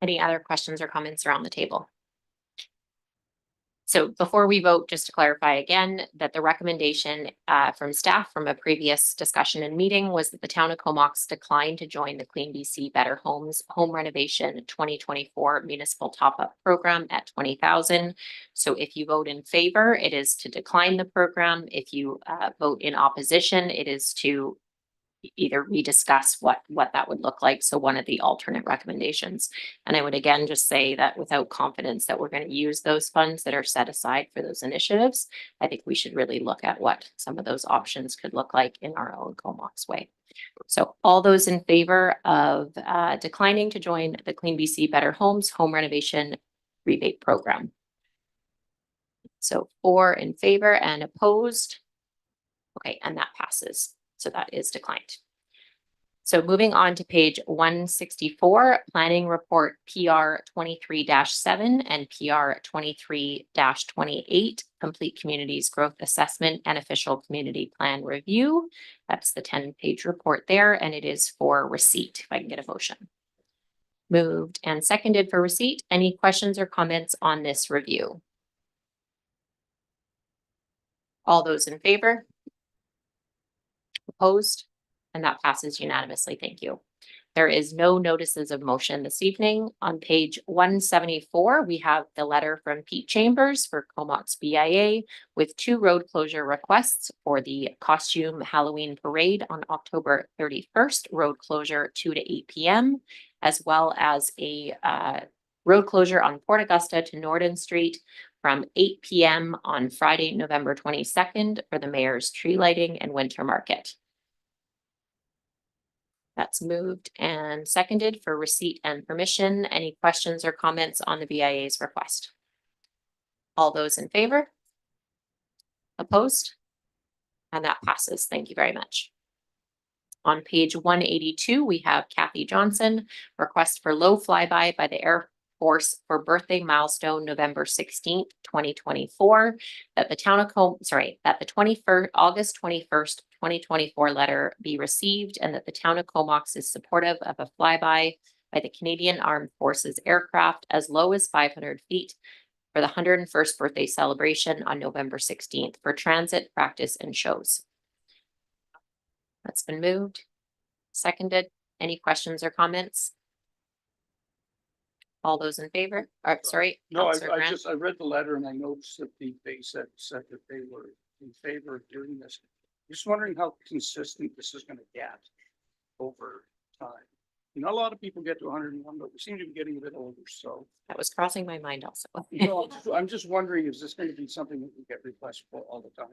Any other questions or comments around the table? So before we vote, just to clarify again, that the recommendation from staff from a previous discussion and meeting was that the town of Comox declined to join the Clean BC Better Homes Home Renovation 2024 Municipal Top-Up Program at 20,000. So if you vote in favor, it is to decline the program. If you vote in opposition, it is to either rediscuss what that would look like. So one of the alternate recommendations. And I would again just say that without confidence that we're going to use those funds that are set aside for those initiatives, I think we should really look at what some of those options could look like in our own Comox way. So all those in favor of declining to join the Clean BC Better Homes Home Renovation Rebate Program. So 4 in favor and opposed. Okay, and that passes. So that is declined. So moving on to page 164, Planning Report PR 23-7 and PR 23-28, Complete Communities Growth Assessment and Official Community Plan Review. That's the 10-page report there, and it is for receipt, if I can get a motion. Moved and seconded for receipt. Any questions or comments on this review? All those in favor? Opposed? And that passes unanimously. Thank you. There is no notices of motion this evening. On page 174, we have the letter from Pete Chambers for Comox BIA with 2 road closure requests for the costume Halloween parade on October 31st, road closure 2 to 8 p.m., as well as a road closure on Port Augusta to Norden Street from 8 p.m. on Friday, November 22nd for the mayor's tree lighting and winter market. That's moved and seconded for receipt and permission. Any questions or comments on the BIA's request? All those in favor? Opposed? And that passes. Thank you very much. On page 182, we have Kathy Johnson, request for low flyby by the Air Force for birthday milestone November 16th, 2024. That the town of that the 21st, August 21st, 2024 letter be received, and that the town of Comox is supportive of a flyby by the Canadian Armed Forces aircraft as low as 500 feet for the 101st birthday celebration on November 16th for transit, practice, and shows. That's been moved. Seconded. Any questions or comments? All those in favor? Or sorry. No, Counselor I Grant? I read the letter and I noticed that they said that they were in favor of doing this. Just wondering how consistent this is gonna get over time. Not a lot of people get to 101, but we seem to be getting a bit older, so. That was crossing my mind also. No, I'm just wondering, is this going to be something that we get requests for all the time?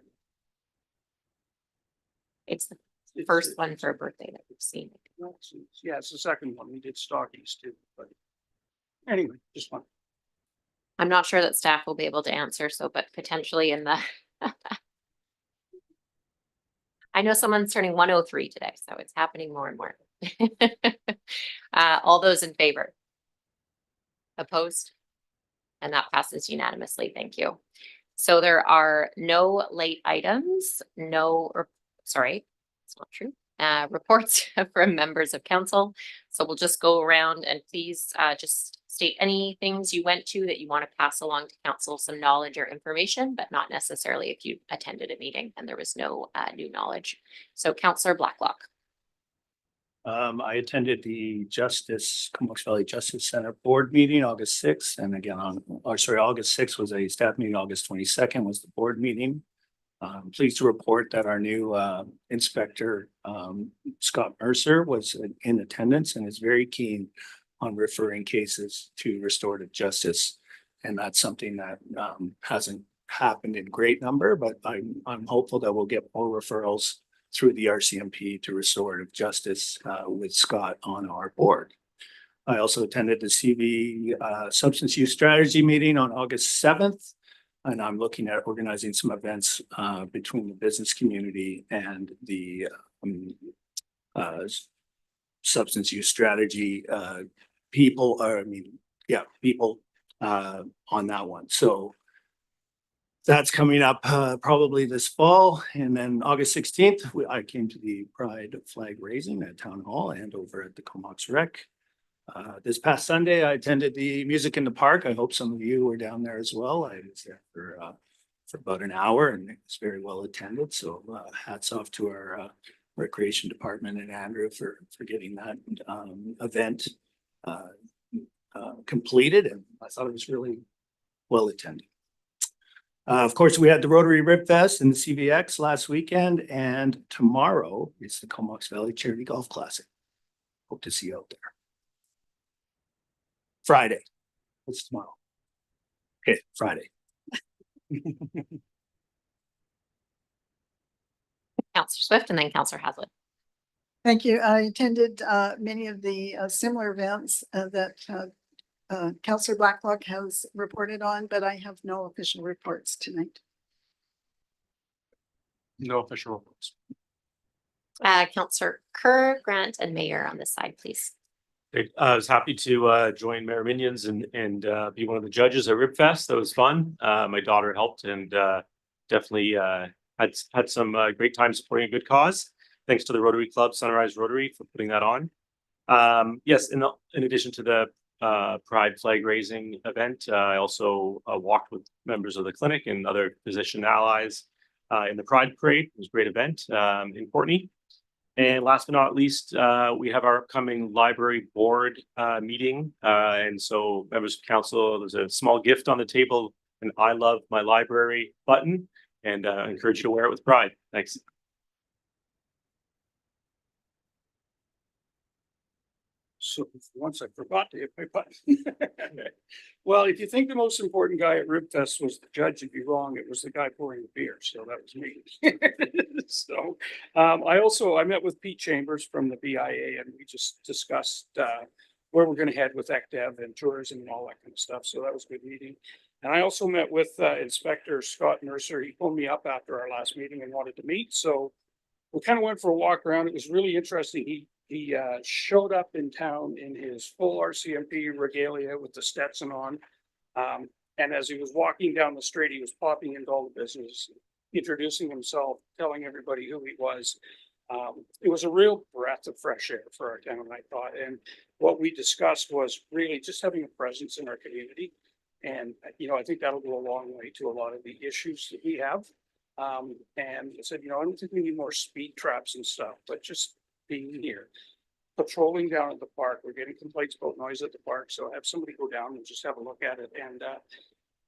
It's the It's- first one for a birthday that we've seen. Yeah, it's the second one. We did stockies too, but anyway, just one. I'm not sure that staff will be able to answer, so, but potentially in the. I know someone's turning 103 today, so it's happening more and more. All those in favor? Opposed? And that passes unanimously. Thank you. So there are no late items, sorry, it's not true. Reports from members of council. So we'll just go around and please just state any things you went to that you want to pass along to council, some knowledge or information, but not necessarily if you attended a meeting and there was no new knowledge. So Councillor Blacklock. I attended the Comox Valley Justice Center Board meeting August 6th, and again August 6th was a staff meeting, August 22nd was the board meeting. Pleased to report that our new inspector, Scott Mercer, was in attendance and is very keen on referring cases to restorative justice. And that's something that hasn't happened in great number, but I'm hopeful that we'll get more referrals through the RCMP to restorative justice with Scott on our board. I also attended the CV substance use strategy meeting on August 7th. And I'm looking at organizing some events between the business community and the substance use strategy people on that one. So that's coming up probably this fall. And then August 16th, I came to the Pride flag raising at Town Hall and over at the Comox Rec. This past Sunday, I attended the Music in the Park. I hope some of you were down there as well. I was there for about an hour and it was very well attended. So hats off to our recreation department and Andrew for getting that event completed. And I thought it was really well attended. Of course, we had the Rotary Rib Fest and the CVX last weekend, and tomorrow is the Comox Valley Charity Golf Classic. Hope to see you out there. Friday. What's tomorrow? Okay, Friday. Councillor Swift and then Councillor Haslett. Thank you. I attended many of the similar events that Councillor Blacklock has reported on, but I have no official reports tonight. No official reports. Councillor Kerr, Grant, and Mayor on this side, please. I was happy to join Mayor Minions and be one of the judges at RibFest. That was fun. My daughter helped and definitely had some great time supporting a good cause. Thanks to the Rotary Club, Sunrise Rotary, for putting that on. Yes, in addition to the Pride flag raising event, I also walked with members of the clinic and other physician allies in the Pride Parade. It was a great event in Courtenay. And last but not least, we have our upcoming library board meeting. And so members of council, there's a small gift on the table, an I love my library button, and I encourage you to wear it with pride. Thanks. So once I forgot to hit my button. Well, if you think the most important guy at RibFest was the judge, you'd be wrong. It was the guy pouring the beer. So that was me. So I met with Pete Chambers from the BIA and we just discussed where we're going to head with ECDEV and tourism and all that kind of stuff. So that was a good meeting. And I also met with Inspector Scott Mercer. He pulled me up after our last meeting and wanted to meet. So we kind of went for a walk around. It was really interesting. He showed up in town in his full RCMP regalia with the Stetson on. And as he was walking down the street, he was popping into all the business, introducing himself, telling everybody who he was. It was a real breath of fresh air for our town, I thought. And what we discussed was really just having a presence in our community. And, you know, I think that'll go a long way to a lot of the issues that we have. And I said, you know, I don't think we need more speed traps and stuff, but just being here. Patrolling down at the park, we're getting complaints about noise at the park, so have somebody go down and just have a look at it. And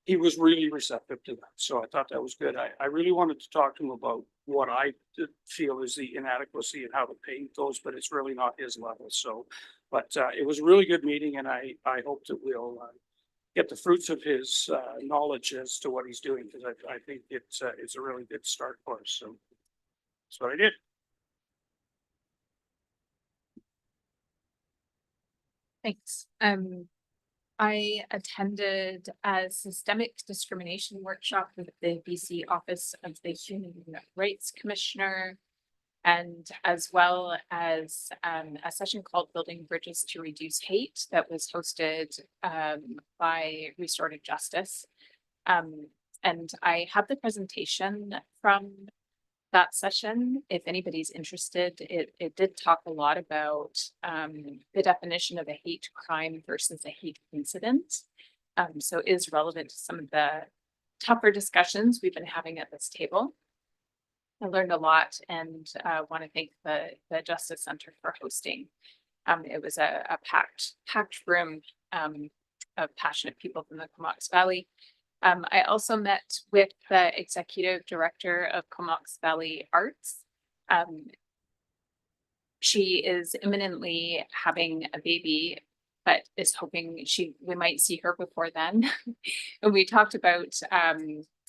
he was really receptive to that, so I thought that was good. I really wanted to talk to him about what I feel is the inadequacy and how the pay goes, but it's really not his level. So, but it was a really good meeting, and I hope that we'll get the fruits of his knowledge as to what he's doing, because I think it's a really good start for us. So that's what I did. Thanks. I attended a systemic discrimination workshop with the BC Office of the Human Rights Commissioner, and as well as a session called Building Bridges to Reduce Hate that was hosted by Restorative Justice. And I have the presentation from that session. If anybody's interested, it did talk a lot about the definition of a hate crime versus a hate incident. So it is relevant to some of the tougher discussions we've been having at this table. I learned a lot, and want to thank the Justice Center for hosting. It was a packed room of passionate people from the Comox Valley. I also met with the executive director of Comox Valley Arts. She is imminently having a baby, but is hoping we might see her before then. And we talked about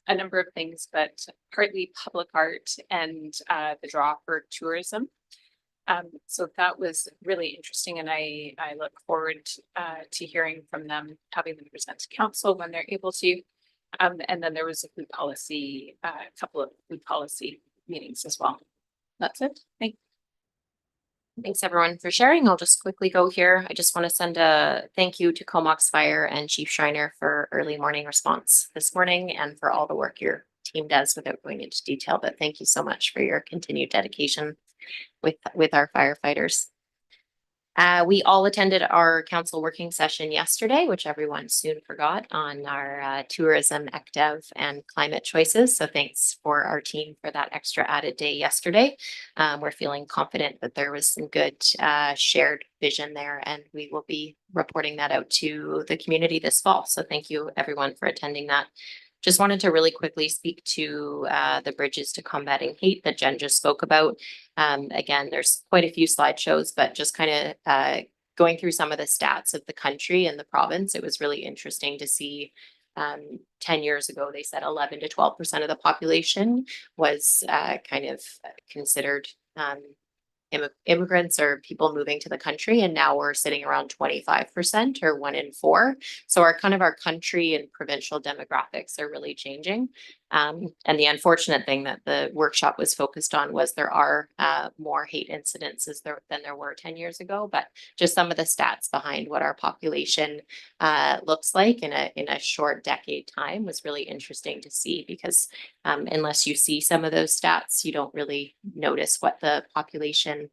a number of things, but partly public art and the draw for tourism. So that was really interesting, and I look forward to hearing from them, having them present to council when they're able to. And then there was a food policy, a couple of food policy meetings as well. That's it. Thanks everyone for sharing. I'll just quickly go here. I just want to send a thank you to Comox Fire and Chief Schreiner for early morning response this morning and for all the work your team does without going into detail. But thank you so much for your continued dedication with our firefighters. We all attended our council working session yesterday, which everyone soon forgot, on our tourism, ECDEV, and climate choices. So thanks for our team for that extra added day yesterday. We're feeling confident that there was some good shared vision there, and we will be reporting that out to the community this fall. So thank you everyone for attending that. Just wanted to really quickly speak to the Bridges to Combating Hate that Jen just spoke about. Again, there's quite a few slideshows, but just kind of going through some of the stats of the country and the province, it was really interesting to see 10 years ago, they said 11 to 12% of the population was kind of considered immigrants or people moving to the country, and now we're sitting around 25% or 1 in 4. So our country and provincial demographics are really changing. And the unfortunate thing that the workshop was focused on was there are more hate incidences than there were 10 years ago, but just some of the stats behind what our population looks like in a short decade time was really interesting to see, because unless you see some of those stats, you don't really notice what the population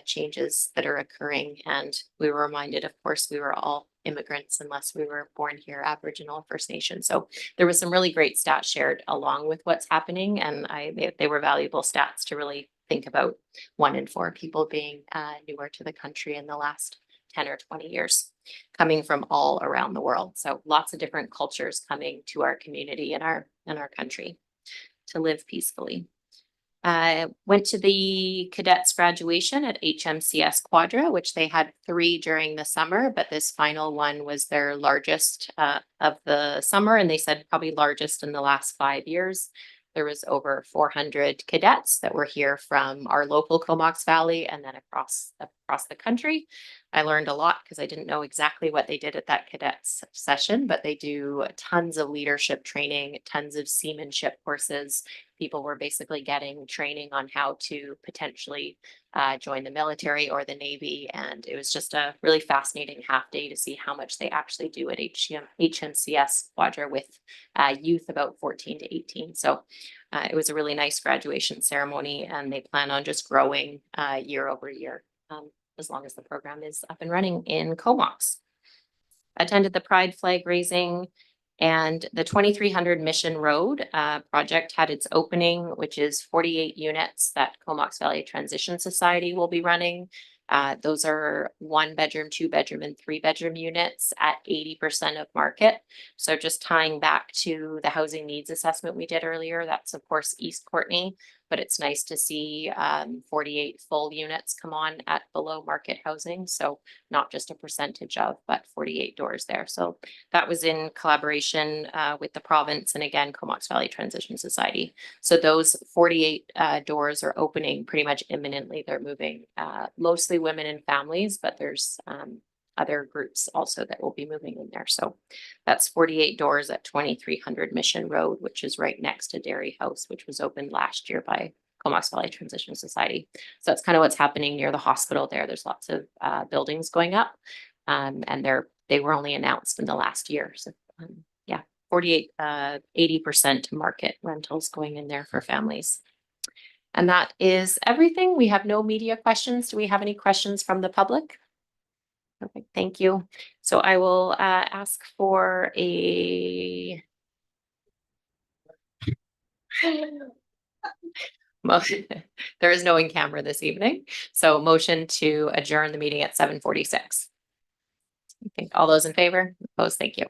changes that are occurring. And we were reminded, of course, we were all immigrants unless we were born here, Aboriginal, First Nation. So there was some really great stats shared along with what's happening, and they were valuable stats to really think about 1 in 4 people being newer to the country in the last 10 or 20 years, coming from all around the world. So lots of different cultures coming to our community and our country to live peacefully. Went to the cadets graduation at HMCS Quadra, which they had 3 during the summer, but this final one was their largest of the summer, and they said probably largest in the last 5 years. There was over 400 cadets that were here from our local Comox Valley and then across across the country. I learned a lot because I didn't know exactly what they did at that cadets session, but they do tons of leadership training, tons of seamanship courses. People were basically getting training on how to potentially join the military or the Navy. And it was just a really fascinating half day to see how much they actually do at HMCS Quadra with youth about 14 to 18. So it was a really nice graduation ceremony, and they plan on just growing year over year as long as the program is up and running in Comox. Attended the Pride flag raising, and the 2300 Mission Road project had its opening, which is 48 units that Comox Valley Transition Society will be running. Those are 1-bedroom, 2-bedroom, and 3-bedroom units at 80% of market. So just tying back to the housing needs assessment we did earlier, that's of course East Courtney, but it's nice to see 48 full units come on at below market housing. So not just a percentage of, but 48 doors there. So that was in collaboration with the province and again, Comox Valley Transition Society. So those 48 doors are opening pretty much imminently. They're moving mostly women and families, but there's other groups also that will be moving in there. So that's 48 doors at 2300 Mission Road, which is right next to Dairy House, which was opened last year by Comox Valley Transition Society. So that's kind of what's happening near the hospital there. There's lots of buildings going up, and they were only announced in the last year. So yeah, 48, 80% market rentals going in there for families. And that is everything. We have no media questions. Do we have any questions from the public? Perfect, thank you. So I will ask for a motion. There is no in camera this evening. So motion to adjourn the meeting at 7:46. Okay, all those in favor? Opposed? Thank you.